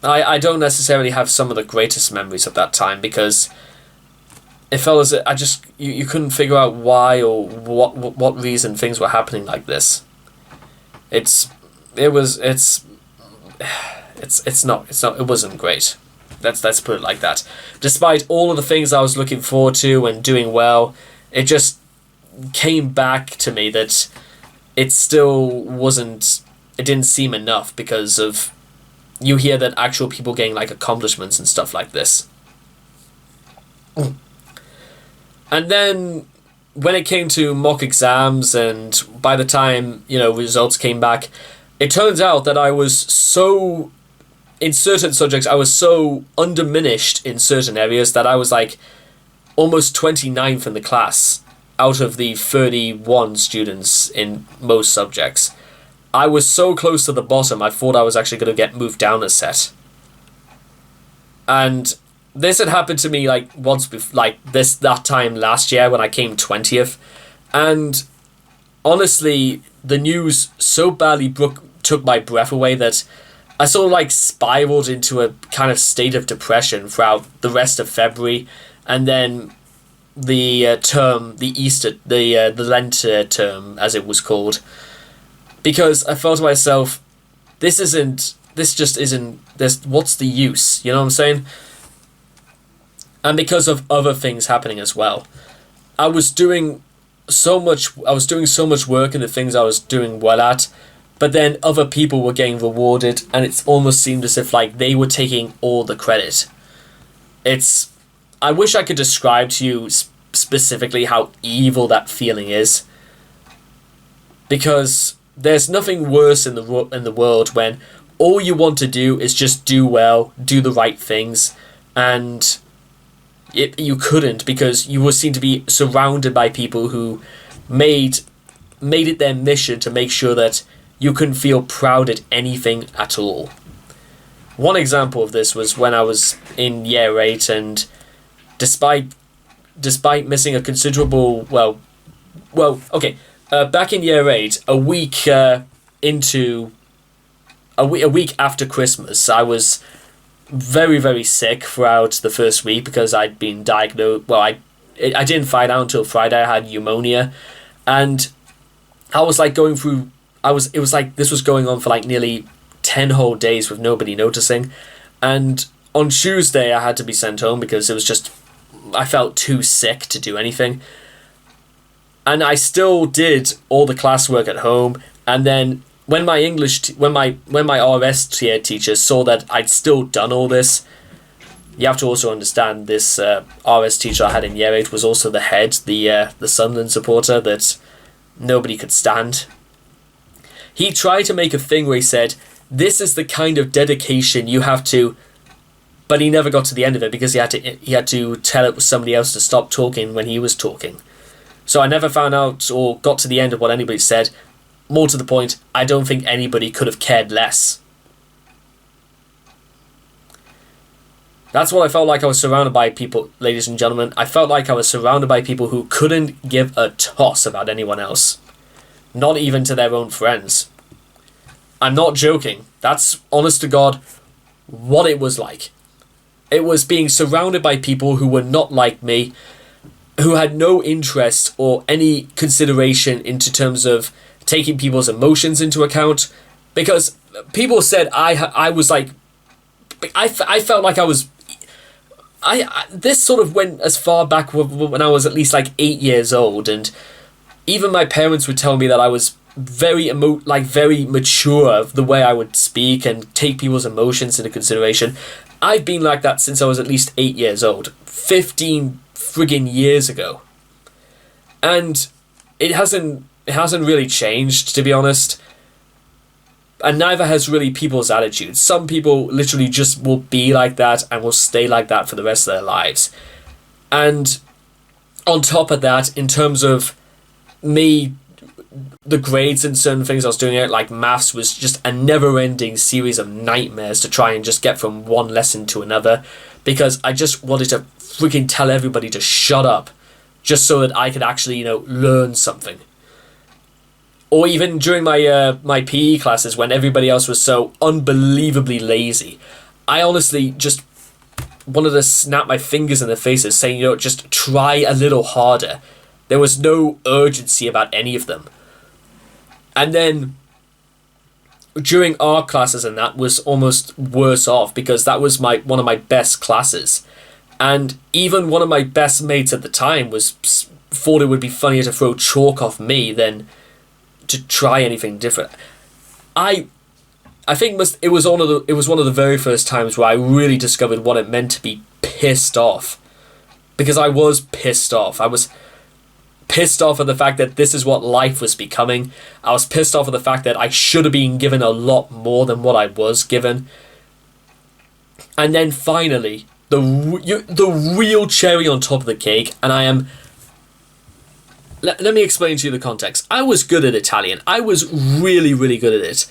I don't necessarily have some of the greatest memories of that time, because it felt as if you couldn't figure out why or what reason things were happening like this. It wasn't great. Let's put it like that. Despite all of the things I was looking forward to and doing well, it just came back to me that it still wasn't, it didn't seem enough, because of, you hear that actual people getting like accomplishments and stuff like this. And then when it came to mock exams, and by the time, results came back, it turns out that I was so, in certain subjects, I was so undiminished in certain areas that I was like almost 29th in the class out of the 31 students in most subjects. I was so close to the bottom, I thought I was actually going to get moved down a set. And this had happened to me like once that time last year when I came 20th, and honestly the news so badly took my breath away that I sort of like spiraled into a kind of state of depression throughout the rest of February, and then the Lent term, as it was called, because I felt to myself, what's the use, you know what I'm saying? And because of other things happening as well, I was doing so much work in the things I was doing well at, but then other people were getting rewarded, and it almost seemed as if like they were taking all the credit. I wish I could describe to you specifically how evil that feeling is, because there's nothing worse in the world when all you want to do is just do well, do the right things, and you couldn't, because you were seen to be surrounded by people who made it their mission to make sure that you couldn't feel proud at anything at all. One example of this was when I was in year 8, and despite missing a considerable back in year 8, a week after Christmas, I was very, very sick throughout the first week, because I'd been diagnosed. Well, I didn't find out until Friday I had pneumonia, and I was like going through. It was like this was going on for like nearly 10 whole days with nobody noticing, and on Tuesday I had to be sent home because it was just I felt too sick to do anything, and I still did all the classwork at home, and then. When my when my RS teacher saw that I'd still done all this, you have to also understand this RS teacher I had in year 8 was also the head, the Sunderland supporter that nobody could stand. He tried to make a thing where he said, "This is the kind of dedication you have to," but he never got to the end of it because he had to tell somebody else to stop talking when he was talking. So I never found out or got to the end of what anybody said. More to the point, I don't think anybody could have cared less. That's what I felt like I was surrounded by people, ladies and gentlemen. I felt like I was surrounded by people who couldn't give a toss about anyone else. Not even to their own friends. I'm not joking. That's, honest to God, what it was like. It was being surrounded by people who were not like me, who had no interest or any consideration into terms of taking people's emotions into account, because people said I was like I felt like I was this sort of went as far back when I was at least like 8 years old, and even my parents would tell me that I was very very mature of the way I would speak and take people's emotions into consideration. I've been like that since I was at least 8 years old, 15 friggin' years ago, and it hasn't really changed, to be honest. And neither has really people's attitudes. Some people literally just will be like that and will stay like that for the rest of their lives. And on top of that, in terms of me, the grades and certain things I was doing, like maths, was just a never-ending series of nightmares to try and just get from one lesson to another, because I just wanted to freaking tell everybody to shut up, just so that I could actually, learn something. Or even during my PE classes when everybody else was so unbelievably lazy, I honestly just wanted to snap my fingers in their faces saying, just try a little harder. There was no urgency about any of them. And then during art classes and that was almost worse off, because that was one of my best classes. And even one of my best mates at the time thought it would be funnier to throw chalk off me than to try anything different. I think it was one of the very first times where I really discovered what it meant to be pissed off, because I was pissed off. I was pissed off at the fact that this is what life was becoming. I was pissed off at the fact that I should have been given a lot more than what I was given. And then finally, the real cherry on top of the cake, and I am. Let me explain to you the context. I was good at Italian. I was really, really good at it.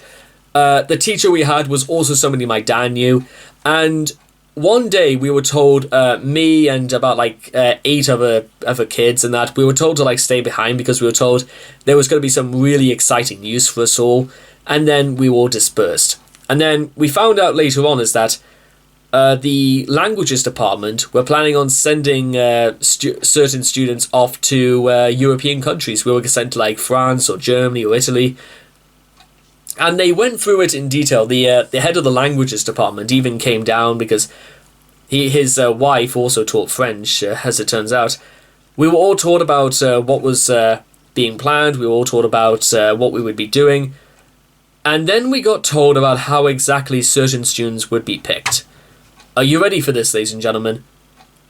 The teacher we had was also somebody my dad knew. And one day we were told, me and about 8 other kids and that, we were told to stay behind because we were told there was going to be some really exciting news for us all. And then we all dispersed. And then we found out later on is that the languages department were planning on sending certain students off to European countries. We were sent to France or Germany or Italy, and they went through it in detail. The head of the languages department even came down because his wife also taught French, as it turns out. We were all taught about what was being planned. We were all taught about what we would be doing, and then we got told about how exactly certain students would be picked. Are you ready for this, ladies and gentlemen?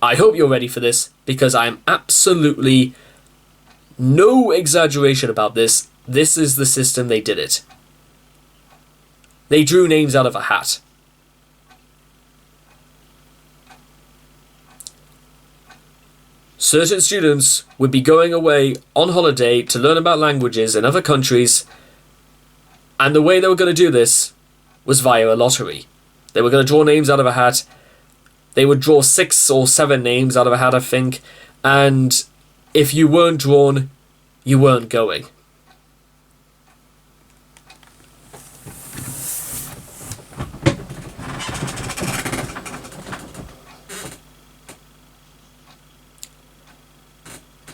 I hope you're ready for this, because I'm absolutely no exaggeration about this. This is the system they did it. They drew names out of a hat. Certain students would be going away on holiday to learn about languages in other countries, and the way they were going to do this was via a lottery. They were going to draw names out of a hat. They would draw 6 or 7 names out of a hat, I think. And if you weren't drawn, you weren't going.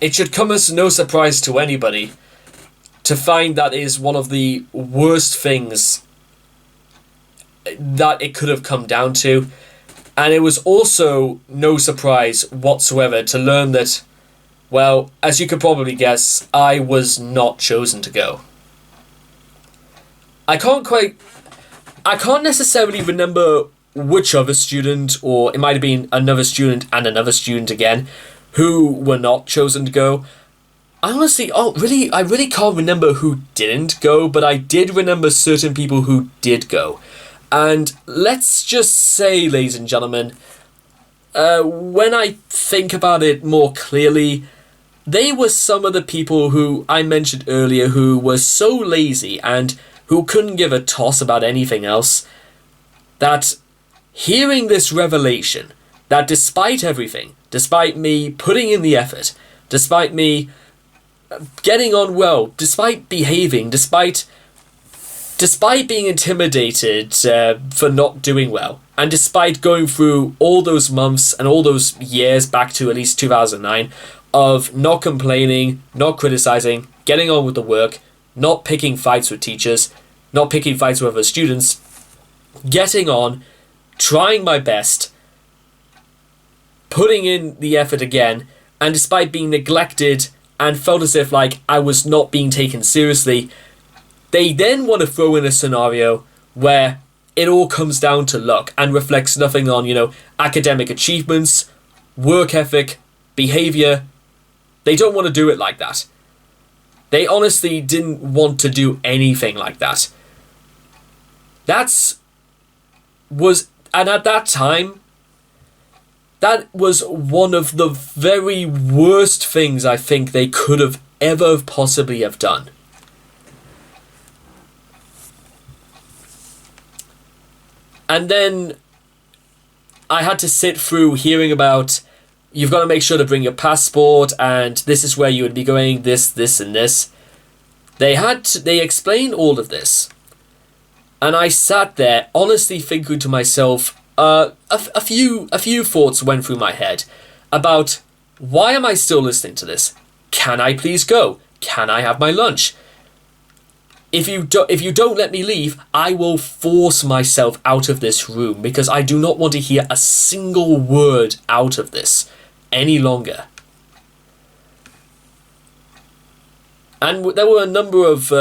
it should come as no surprise to anybody to find that is one of the worst things that it could have come down to. And it was also no surprise whatsoever to learn that, well, as you could probably guess, I was not chosen to go. I can't necessarily remember which other student, or it might have been another student and another student again, who were not chosen to go. I really can't remember who didn't go, but I did remember certain people who did go. And let's just say, ladies and gentlemen, when I think about it more clearly, they were some of the people who I mentioned earlier who were so lazy and who couldn't give a toss about anything else, that hearing this revelation, that despite everything, despite me putting in the effort, despite me getting on well, despite behaving, despite being intimidated for not doing well, and despite going through all those months and all those years back to at least 2009 of not complaining, not criticizing, getting on with the work, not picking fights with teachers, not picking fights with other students, getting on, trying my best, putting in the effort again, and despite being neglected and felt as if like I was not being taken seriously, they then want to throw in a scenario where it all comes down to luck and reflects nothing on, academic achievements, work ethic, behavior. They don't want to do it like that. They honestly didn't want to do anything like that. And at that time, that was one of the very worst things I think they could have ever possibly have done. And then I had to sit through hearing about, you've got to make sure to bring your passport, and this is where you would be going, this, and this. They explained all of this. And I sat there, honestly thinking to myself, a few thoughts went through my head about, why am I still listening to this? Can I please go? Can I have my lunch? If you don't let me leave, I will force myself out of this room because I do not want to hear a single word out of this any longer. And there were a number of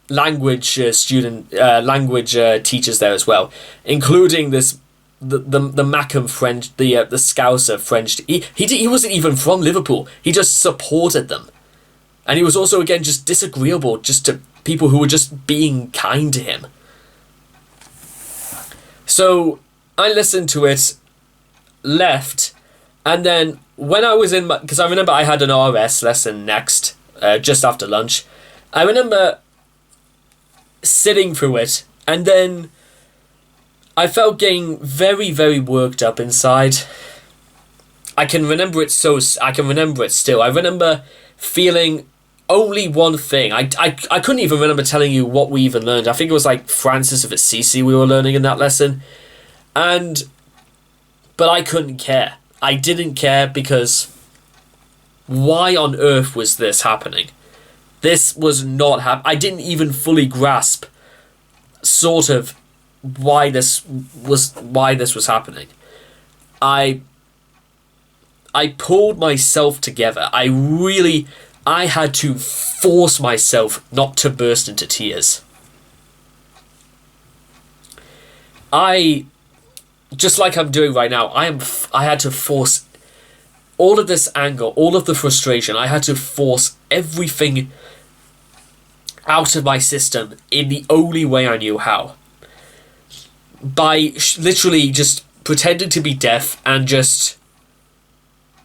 language teachers there as well, including the Macam French, the Scouser French. He wasn't even from Liverpool. He just supported them, and he was also again just disagreeable just to people who were just being kind to him. So I listened to it, left, and then when I was in because I remember I had an RS lesson next, just after lunch. I remember sitting through it, and then I felt getting very, very worked up inside. I can remember it still. I remember feeling only one thing. I couldn't even remember telling you what we even learned. I think it was like Francis of Assisi we were learning in that lesson. But I couldn't care. I didn't care because why on earth was this happening? This was not I didn't even fully grasp sort of why this was happening. I pulled myself together. I had to force myself not to burst into tears. Just like I'm doing right now, I had to force all of this anger, all of the frustration. I had to force everything out of my system in the only way I knew how. By literally just pretending to be deaf and just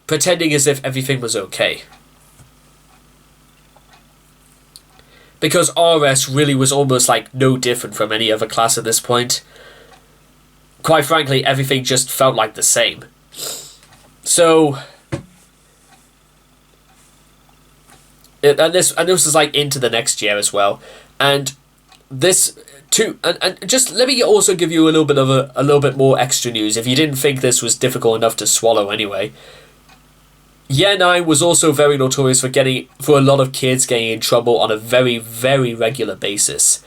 pretending as if everything was okay. Because RS really was almost like no different from any other class at this point. Quite frankly, everything just felt like the same. So, and this was like into the next year as well. And this too, and just let me also give you a little bit more extra news. If you didn't think this was difficult enough to swallow anyway, Year 9 was also very notorious for a lot of kids getting in trouble on a very, very regular basis.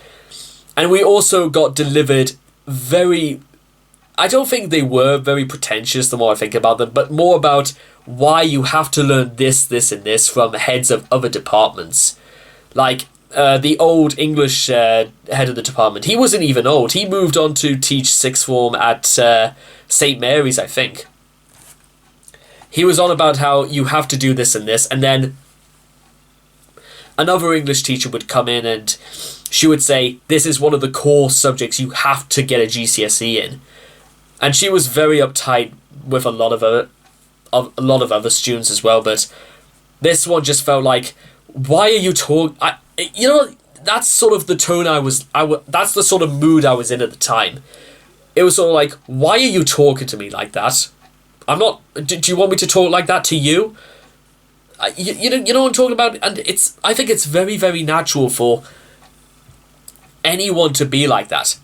And we also got delivered very... I don't think they were very pretentious the more I think about them, but more about why you have to learn this, this, and this from heads of other departments. Like, the old English head of the department, he wasn't even old. He moved on to teach sixth form at St. Mary's, I think. He was on about how you have to do this and this, and then another English teacher would come in and she would say, this is one of the core subjects you have to get a GCSE in. And she was very uptight with a lot of other students as well, but this one just felt like, why are you talking? You know, that's sort of the tone that's the sort of mood I was in at the time. It was sort of like, why are you talking to me like that? I'm not... Do you want me to talk like that to you? You know what I'm talking about? And I think it's very, very natural for anyone to be like that.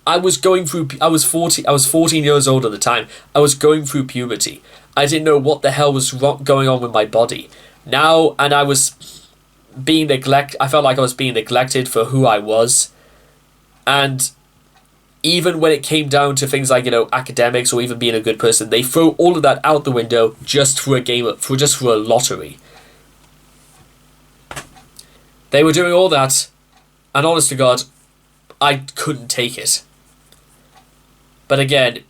I was 14 years old at the time. I was going through puberty. I didn't know what the hell was going on with my body. And I was being neglected. I felt like I was being neglected for who I was. And even when it came down to things like, you know, academics or even being a good person, they throw all of that out the window just for a lottery. They were doing all that, and honest to God, I couldn't take it. But again,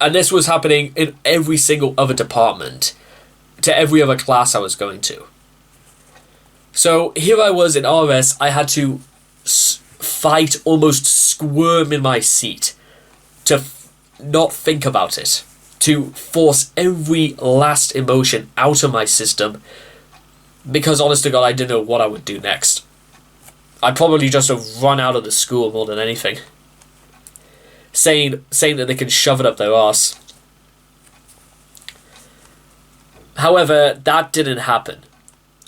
and this was happening in every single other department, to every other class I was going to. So here I was in RS, I had to fight, almost squirm in my seat to not think about it, to force every last emotion out of my system, because honest to God, I didn't know what I would do next. I'd probably just have run out of the school more than anything, saying that they can shove it up their arse. However, that didn't happen.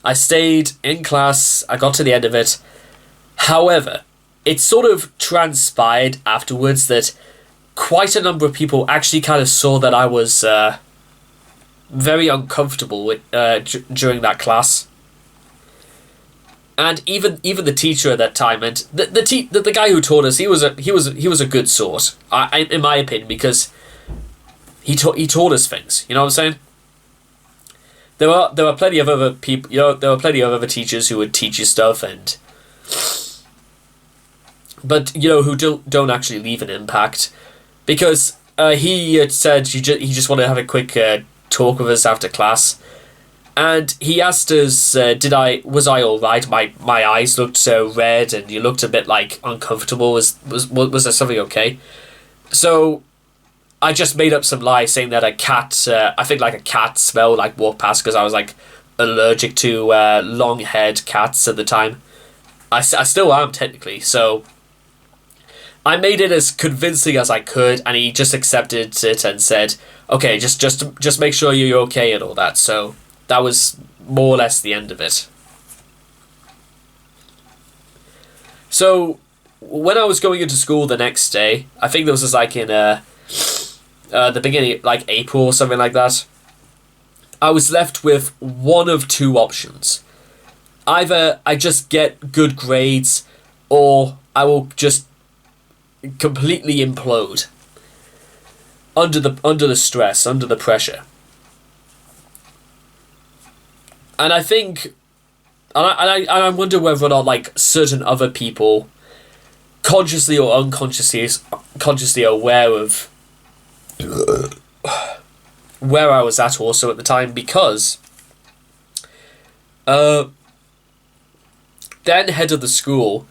I stayed in class, I got to the end of it. However, it sort of transpired afterwards that quite a number of people actually kind of saw that I was very uncomfortable with, during that class. And even the teacher at that time, and the guy who taught us, he was a good sort, in my opinion, because he taught us things. You know what I'm saying? There were plenty of other people. You know, there were plenty of other teachers who would teach you stuff, but you know, who don't actually leave an impact, because he had said he just wanted to have a quick talk with us after class. And he asked us, was I all right? My eyes looked red, and you looked a bit like uncomfortable. Was there something okay? So I just made up some lie saying that a cat, I think like a cat smell like walked past, because I was like allergic to long-haired cats at the time. I still am technically. So I made it as convincing as I could, and he just accepted it and said, "Okay, just make sure you're okay and all that." So that was more or less the end of it. So when I was going into school the next day, I think this was like in the beginning, like April or something like that, I was left with one of two options. Either I just get good grades, or I will just completely implode under the stress, under the pressure. And I think, and I wonder whether or not like certain other people, consciously or unconsciously aware of where I was at also at the time, because then head of the school,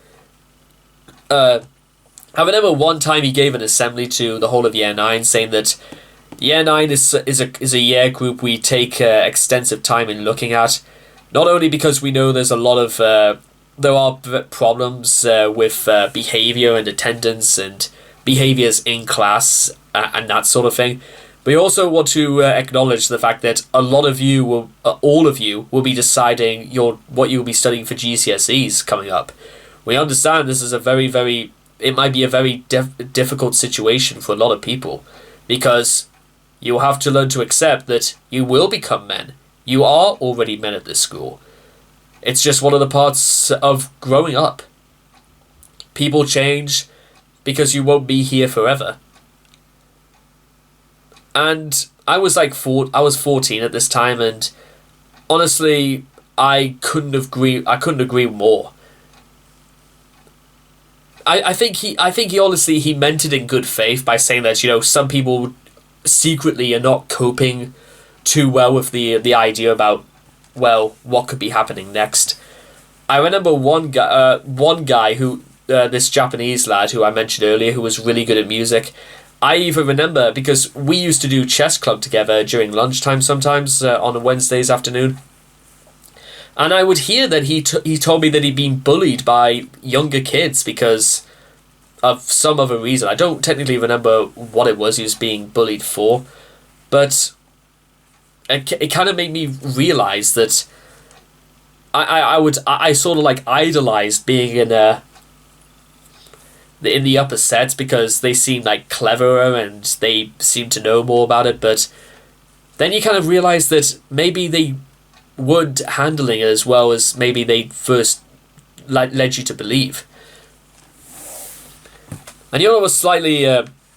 I remember one time he gave an assembly to the whole of Year 9 saying that Year 9 is a year group we take extensive time in looking at, not only because we know there's a lot of there are problems with behaviour and attendance and behaviours in class and that sort of thing, but we also want to acknowledge the fact that all of you will be deciding what you'll be studying for GCSEs coming up. We understand this is it might be a very difficult situation for a lot of people, because you'll have to learn to accept that you will become men. You are already men at this school. It's just one of the parts of growing up. People change because you won't be here forever. And I was like I was 14 at this time, and honestly, I couldn't agree more. I think he honestly he meant it in good faith by saying that, you know, some people secretly are not coping too well with the idea about, well, what could be happening next. I remember one guy who this Japanese lad who I mentioned earlier, who was really good at music. I even remember because we used to do chess club together during lunchtime sometimes on a Wednesday's afternoon. And I would hear that he told me that he'd been bullied by younger kids because of some other reason. I don't technically remember what it was he was being bullied for, but it kind of made me realise that I sort of like idolised being in the upper sets because they seemed like cleverer and they seemed to know more about it. But then you kind of realise that maybe they weren't handling it as well as maybe they first led you to believe. And you know what was slightly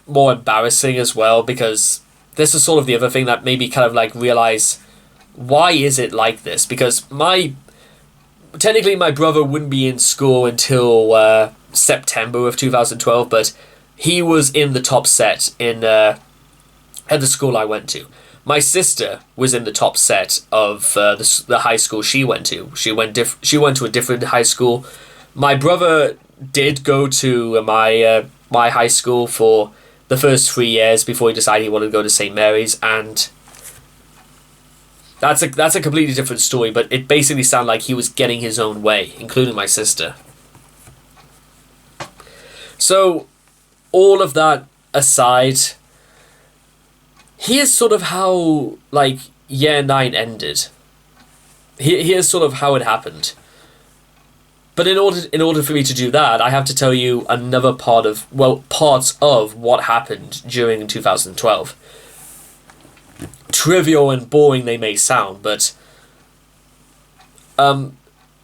more embarrassing as well, because this is sort of the other thing that made me kind of like realise, why is it like this? Because technically my brother wouldn't be in school until September of 2012, but he was in the top set at the school I went to. My sister was in the top set of the high school she went to. She went to a different high school. My brother did go to my high school for the first 3 years before he decided he wanted to go to St. Mary's, and that's a completely different story. But it basically sounded like he was getting his own way, including my sister. So, all of that aside, here's sort of how, like, year 9 ended. Here's sort of how it happened. But in order for me to do that, I have to tell you another parts of what happened during 2012. Trivial and boring they may sound, but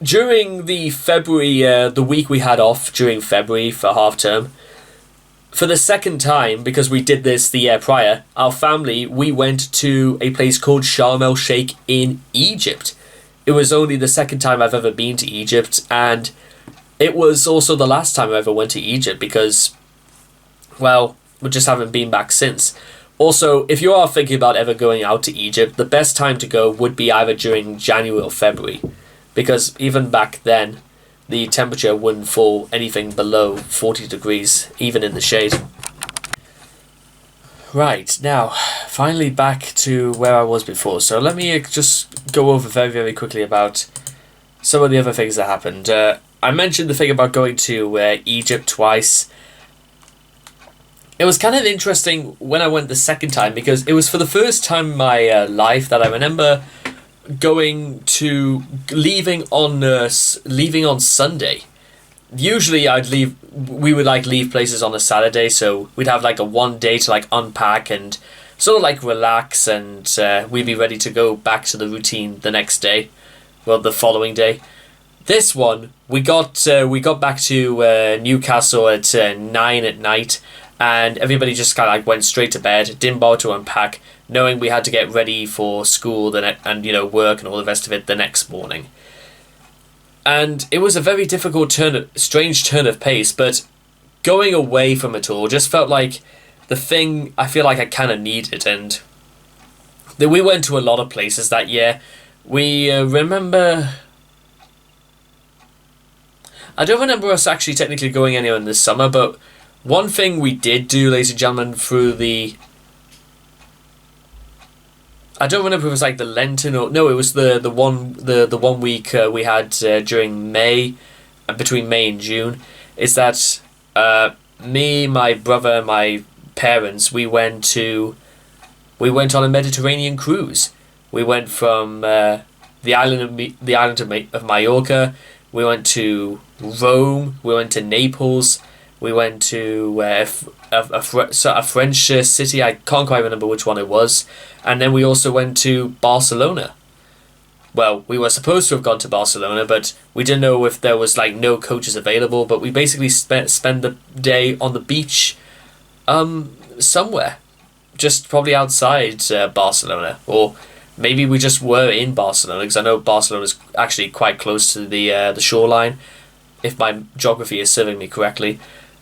during the week we had off during February for half term, for the second time, because we did this the year prior, our family, we went to a place called Sharm el Sheikh in Egypt. It was only the second time I've ever been to Egypt, and it was also the last time I ever went to Egypt because, well, we just haven't been back since. Also, if you are thinking about ever going out to Egypt, the best time to go would be either during January or February, because even back then, the temperature wouldn't fall anything below 40 degrees, even in the shade. Right, now, finally back to where I was before. So let me just go over very, very quickly about some of the other things that happened. I mentioned the thing about going to Egypt twice. It was kind of interesting when I went the second time, because it was for the first time in my life that I remember leaving on Sunday. Usually we would like leave places on a Saturday, so we'd have like a one day to like unpack and sort of like relax, and we'd be ready to go back to the routine the next day, well, the following day. This one, we got back to Newcastle at 9 at night, and everybody just kind of like went straight to bed, didn't bother to unpack, knowing we had to get ready for school and you know, work and all the rest of it the next morning. And it was a very difficult strange turn of pace, but going away from it all just felt like the thing I feel like I kind of needed. And then we went to a lot of places that year. We remember... I don't remember us actually technically going anywhere in the summer, but one thing we did do, ladies and gentlemen, through the... I don't remember if it was like the Lenten or... No, it was the 1 week we had during May, between May and June, is that me, my brother, my parents, we went on a Mediterranean cruise. We went from the island of Mallorca, we went to Rome, we went to Naples, we went to a French city, I can't quite remember which one it was, and then we also went to Barcelona. well, we were supposed to have gone to Barcelona, but we didn't know if there was like no coaches available. But we basically spent the day on the beach, somewhere, just probably outside Barcelona, or maybe we just were in Barcelona, because I know Barcelona is actually quite close to the shoreline, if my geography is serving me correctly.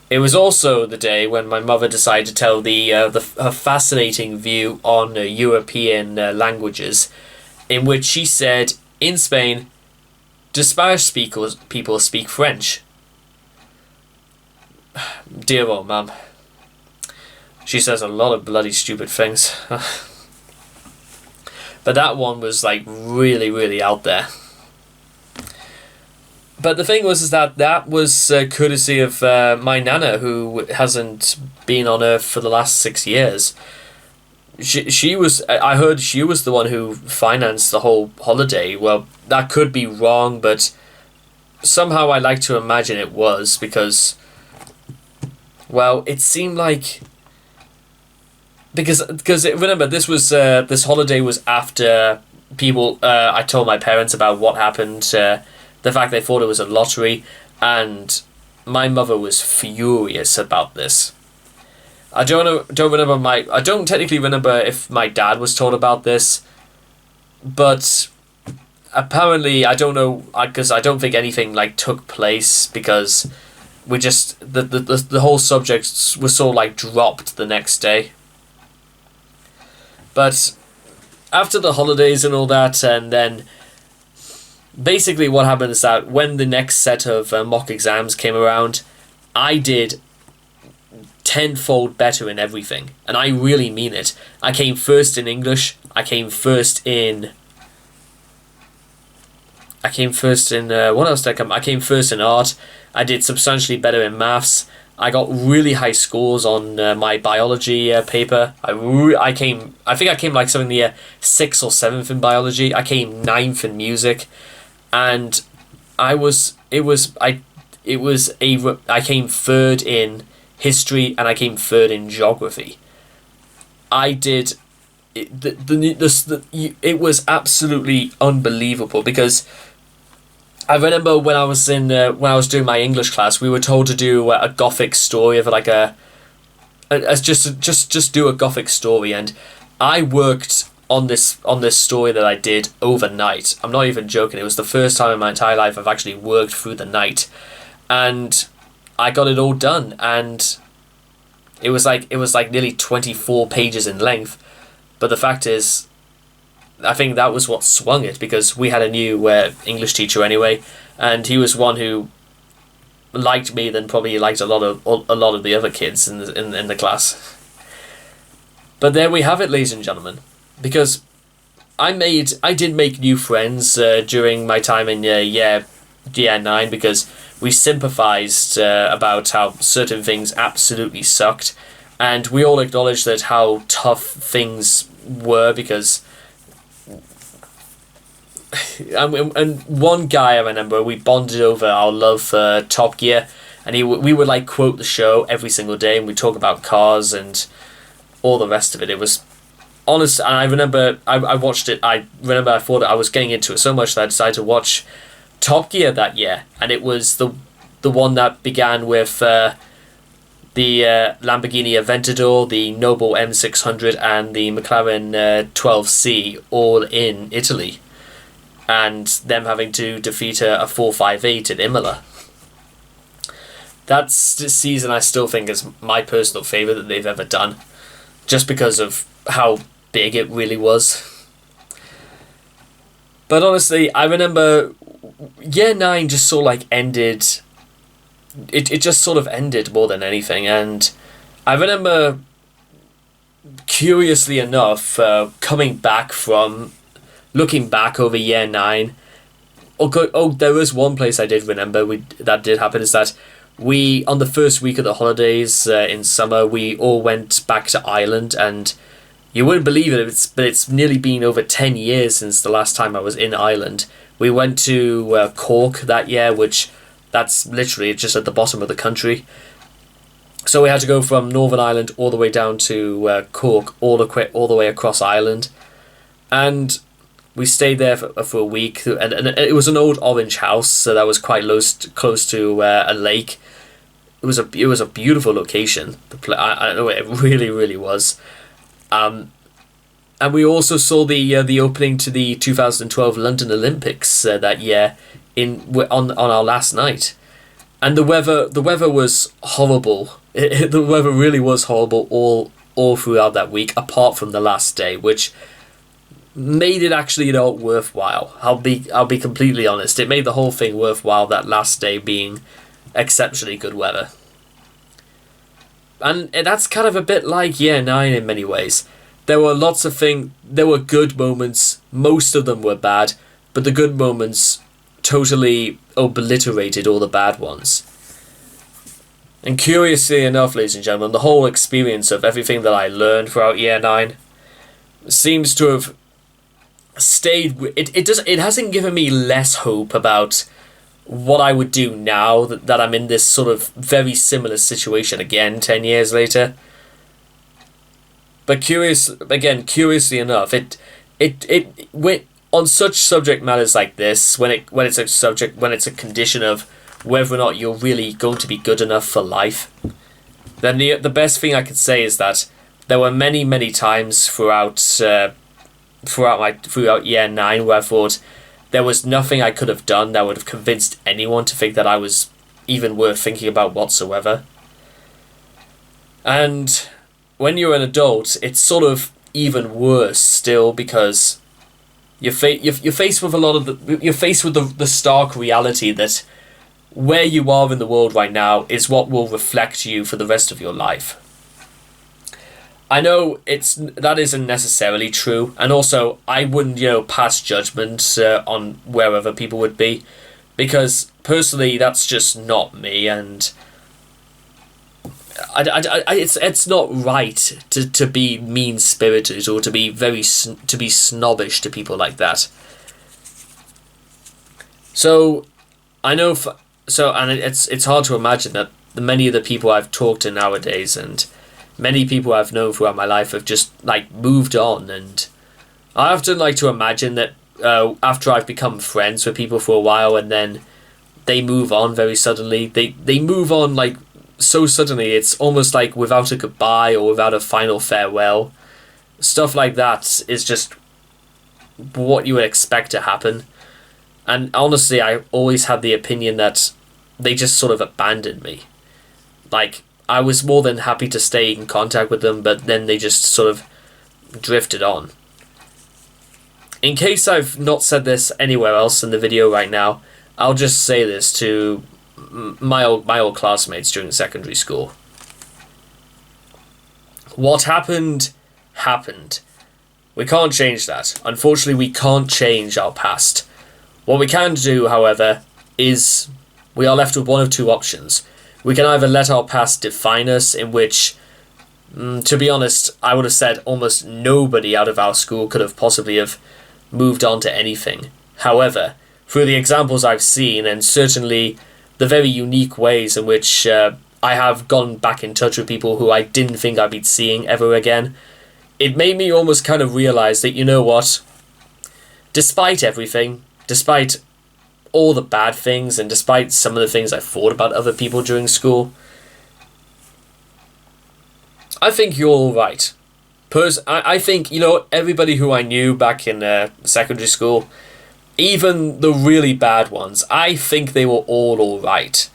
It was also the day when my mother decided to tell her fascinating view on European languages, in which she said, in Spain, do Spanish people speak French? Dear old mum. She says a lot of bloody stupid things. But that one was like really, really out there. But the thing was that was courtesy of my nana, who hasn't been on Earth for the last 6 years. She was, I heard she was the one who financed the whole holiday. Well, that could be wrong, but somehow I like to imagine it was, because, well, it seemed like, because remember, this holiday was after people, I told my parents about what happened, the fact they thought it was a lottery, and my mother was furious about this. I don't technically remember if my dad was told about this, but apparently I don't know, because I don't think anything like took place, because we just the whole subject was sort of like dropped the next day. But after the holidays and all that, and then basically what happened is that when the next set of mock exams came around, I did tenfold better in everything, and I really mean it. I came first in English. I came first in what else did I come? I came first in art. I did substantially better in maths. I got really high scores on my biology paper. I think I came like something near 6th or 7th in biology. I came 9th in music, and I came 3rd in history, and I came 3rd in geography. I did it was absolutely unbelievable, because I remember when I was doing my English class, we were told to do a Gothic story of like just do a Gothic story, and I worked on this story that I did overnight. I'm not even joking. It was the first time in my entire life I've actually worked through the night, and I got it all done, and it was like nearly 24 pages in length. But the fact is, I think that was what swung it, because we had a new English teacher anyway, and he was one who liked me than probably liked a lot of the other kids in the class. But there we have it, ladies and gentlemen, because I did make new friends during my time in year 9, because we sympathized about how certain things absolutely sucked, and we all acknowledged that how tough things were, because and one guy I remember, we bonded over our love for Top Gear, and we would like quote the show every single day, and we talk about cars and all the rest of it. It was honest, and I remember I watched it. I remember I thought I was getting into it so much that I decided to watch Top Gear that year, and it was the one that began with the Lamborghini Aventador, the Noble M600, and the McLaren 12C, all in Italy, and them having to defeat a 458 at Imola. That season I still think is my personal favourite that they've ever done, just because of how big it really was. But honestly, I remember year 9 just sort of like ended. It just sort of ended more than anything, and I remember, curiously enough, looking back over year 9. There was one place I did remember that did happen, is that we, on the first week of the holidays in summer, we all went back to Ireland, and you wouldn't believe it, but it's nearly been over 10 years since the last time I was in Ireland. We went to Cork that year, which that's literally just at the bottom of the country. So we had to go from Northern Ireland all the way down to Cork, all the way across Ireland. And we stayed there for a week, and it was an old orange house, so that was quite close to a lake. It was a beautiful location. I know it really, really was. And we also saw the opening to the 2012 London Olympics that year on our last night, and the weather was horrible. The weather really was horrible all throughout that week, apart from the last day, which made it actually worthwhile. I'll be completely honest. It made the whole thing worthwhile, that last day being exceptionally good weather. And that's kind of a bit like Year 9 in many ways. There were there were good moments, most of them were bad, but the good moments totally obliterated all the bad ones. And curiously enough, ladies and gentlemen, the whole experience of everything that I learned throughout Year 9 seems to have stayed. It hasn't given me less hope about what I would do now that I'm in this sort of very similar situation again 10 years later. But curiously enough, it went on such subject matters like this, when it's a condition of whether or not you're really going to be good enough for life, then the best thing I could say is that there were many times throughout Year 9 where I thought there was nothing I could have done that would have convinced anyone to think that I was even worth thinking about whatsoever. And when you're an adult, it's sort of even worse still, because you're faced with the stark reality that where you are in the world right now is what will reflect you for the rest of your life. I know that isn't necessarily true, and also I wouldn't pass judgment on wherever people would be, because personally that's just not me, and it's not right to be mean spirited or to be snobbish to people like that. So I know and it's hard to imagine that many of the people I've talked to nowadays and many people I've known throughout my life have just moved on, and I often like to imagine that after I've become friends with people for a while and then they move on very suddenly, they move on so suddenly, it's almost like without a goodbye or without a final farewell. Stuff like that is just what you would expect to happen. And honestly, I always had the opinion that they just sort of abandoned me. I was more than happy to stay in contact with them, but then they just sort of drifted on. In case I've not said this anywhere else in the video right now, I'll just say this to my old classmates during secondary school. What happened. We can't change that. Unfortunately, we can't change our past. What we can do, however, is we are left with one of two options. We can either let our past define us, in which, to be honest, I would have said almost nobody out of our school could have possibly have moved on to anything. However, through the examples I've seen, and certainly the very unique ways in which I have gone back in touch with people who I didn't think I'd be seeing ever again, it made me almost kind of realise that, you know what, despite everything, despite all the bad things, and despite some of the things I thought about other people during school, I think you're all right. I think, everybody who I knew back in secondary school, even the really bad ones, I think they were all right.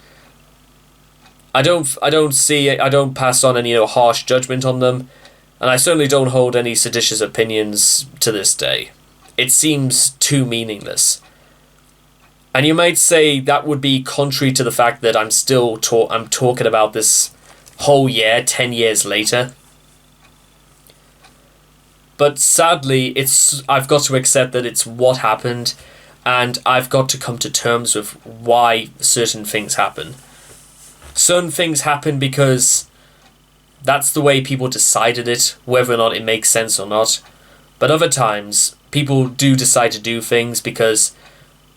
I don't pass on any harsh judgment on them, and I certainly don't hold any seditious opinions to this day. It seems too meaningless. And you might say that would be contrary to the fact that I'm talking about this whole year 10 years later. But sadly, I've got to accept that it's what happened, and I've got to come to terms with why certain things happen. Certain things happen because that's the way people decided it, whether or not it makes sense or not. But other times, people do decide to do things because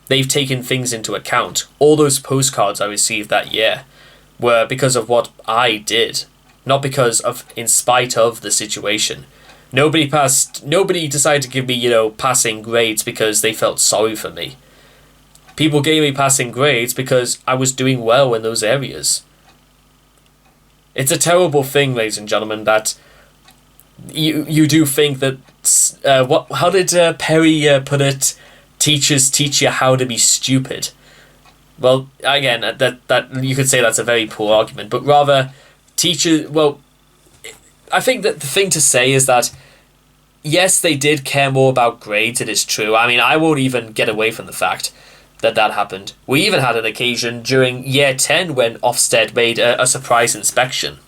they've taken things into account. All those postcards I received that year were because of what I did, not because of, in spite of the situation. Nobody decided to give me, passing grades because they felt sorry for me. People gave me passing grades because I was doing well in those areas. It's a terrible thing, ladies and gentlemen, that you do think that how did Perry put it? Teachers teach you how to be stupid. Well, again, that you could say that's a very poor argument, but rather teachers. Well, I think that the thing to say is that yes, they did care more about grades. It is true. I mean, I won't even get away from the fact that happened. We even had an occasion during year 10 when Ofsted made a surprise inspection.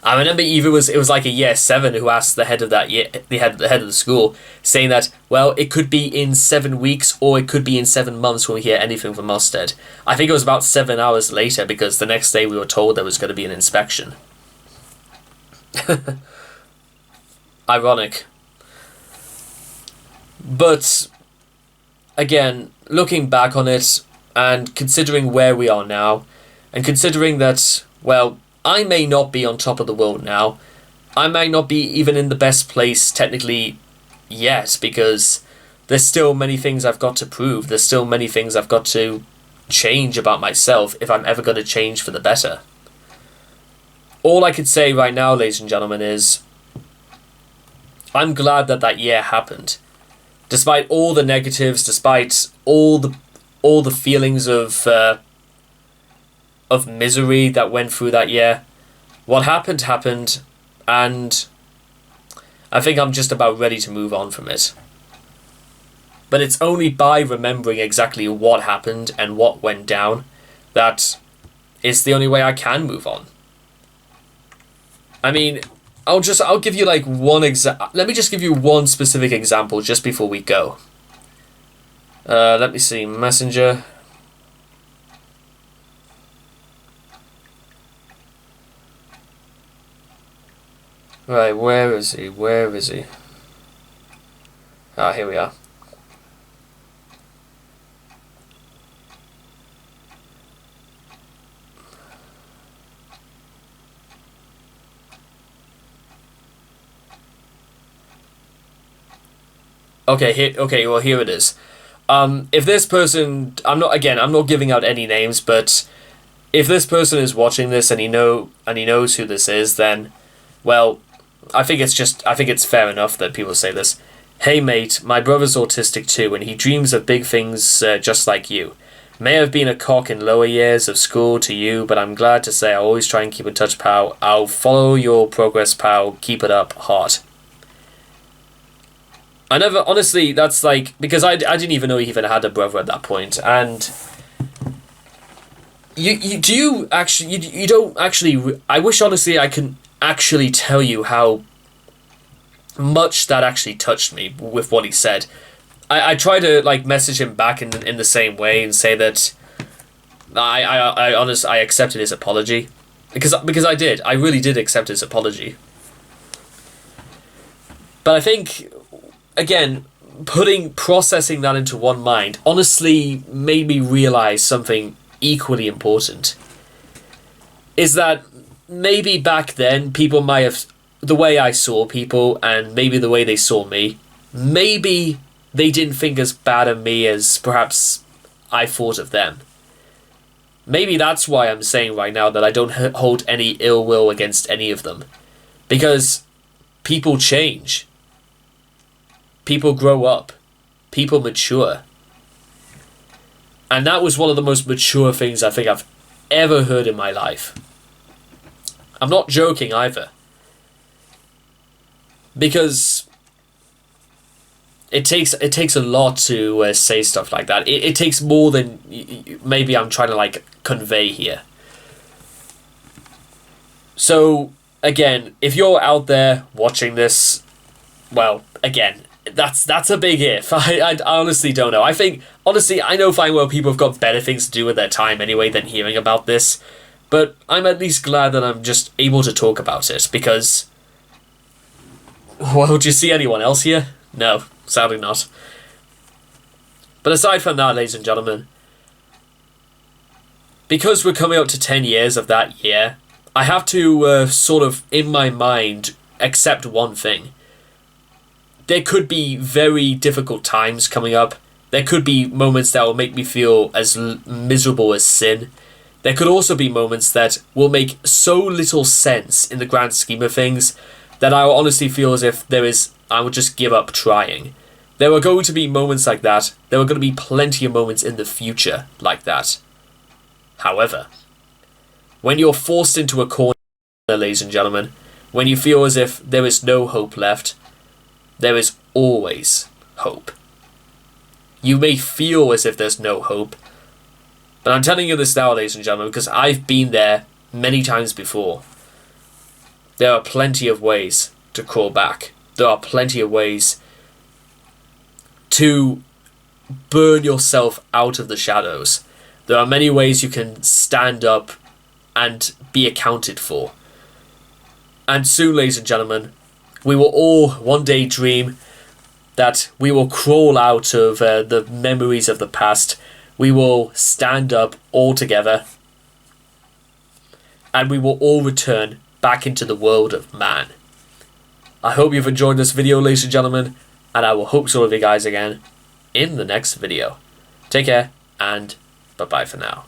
I remember it was like a year 7 who asked the head of that year, the head of the school, saying that, well, it could be in 7 weeks or it could be in 7 months when we hear anything from Ofsted. I think it was about 7 hours later because the next day we were told there was going to be an inspection. Ironic. But again, looking back on it and considering where we are now, and considering that, well, I may not be on top of the world now. I may not be even in the best place technically yet, because there's still many things I've got to prove. There's still many things I've got to change about myself if I'm ever going to change for the better. All I could say right now, ladies and gentlemen, is I'm glad that year happened. Despite all the negatives, despite all the feelings of misery that went through that year, what happened, and I think I'm just about ready to move on from it. But it's only by remembering exactly what happened and what went down that it's the only way I can move on. I mean, I'll give you like one let me just give you one specific example just before we go. Let me see, Messenger. Right, where is he? Ah, here we are. Okay, well, here it is. If this person, I'm not giving out any names, but if this person is watching this and he knows who this is, then, well, I think it's fair enough that people say this. Hey mate, my brother's autistic too, and he dreams of big things just like you. May have been a cock in lower years of school to you, but I'm glad to say I always try and keep in touch, pal. I'll follow your progress, pal. Keep it up, heart. I never, honestly, that's like, because I didn't even know he even had a brother at that point, and you don't actually, I wish honestly I can actually tell you how much that actually touched me with what he said. I try to like message him back in the same way and say that I accepted his apology, because I really did accept his apology. But I think, again, processing that into one mind honestly made me realize something equally important. Is that maybe back then people might have, the way I saw people and maybe the way they saw me, maybe they didn't think as bad of me as perhaps I thought of them. Maybe that's why I'm saying right now that I don't hold any ill will against any of them. Because people change. People grow up. People mature. And that was one of the most mature things I think I've ever heard in my life. I'm not joking either. Because it takes a lot to say stuff like that. It takes more than maybe I'm trying to like convey here. So again, if you're out there watching this, well, again, that's a big if. I honestly don't know. I think, honestly, I know fine well people have got better things to do with their time anyway than hearing about this. But I'm at least glad that I'm just able to talk about it, because, well, do you see anyone else here? No, sadly not. But aside from that, ladies and gentlemen, because we're coming up to 10 years of that year, I have to sort of, in my mind, accept one thing. There could be very difficult times coming up. There could be moments that will make me feel as miserable as sin. There could also be moments that will make so little sense in the grand scheme of things that I will honestly feel as if I would just give up trying. There are going to be moments like that. There are going to be plenty of moments in the future like that. However, when you're forced into a corner, ladies and gentlemen, when you feel as if there is no hope left, there is always hope. You may feel as if there's no hope, but I'm telling you this now, ladies and gentlemen, because I've been there many times before. There are plenty of ways to crawl back. There are plenty of ways to burn yourself out of the shadows. There are many ways you can stand up and be accounted for. And soon, ladies and gentlemen, we will all one day dream that we will crawl out of the memories of the past. We will stand up all together, and we will all return back into the world of man. I hope you've enjoyed this video, ladies and gentlemen, and I will hope to see all of you guys again in the next video. Take care, and bye-bye for now.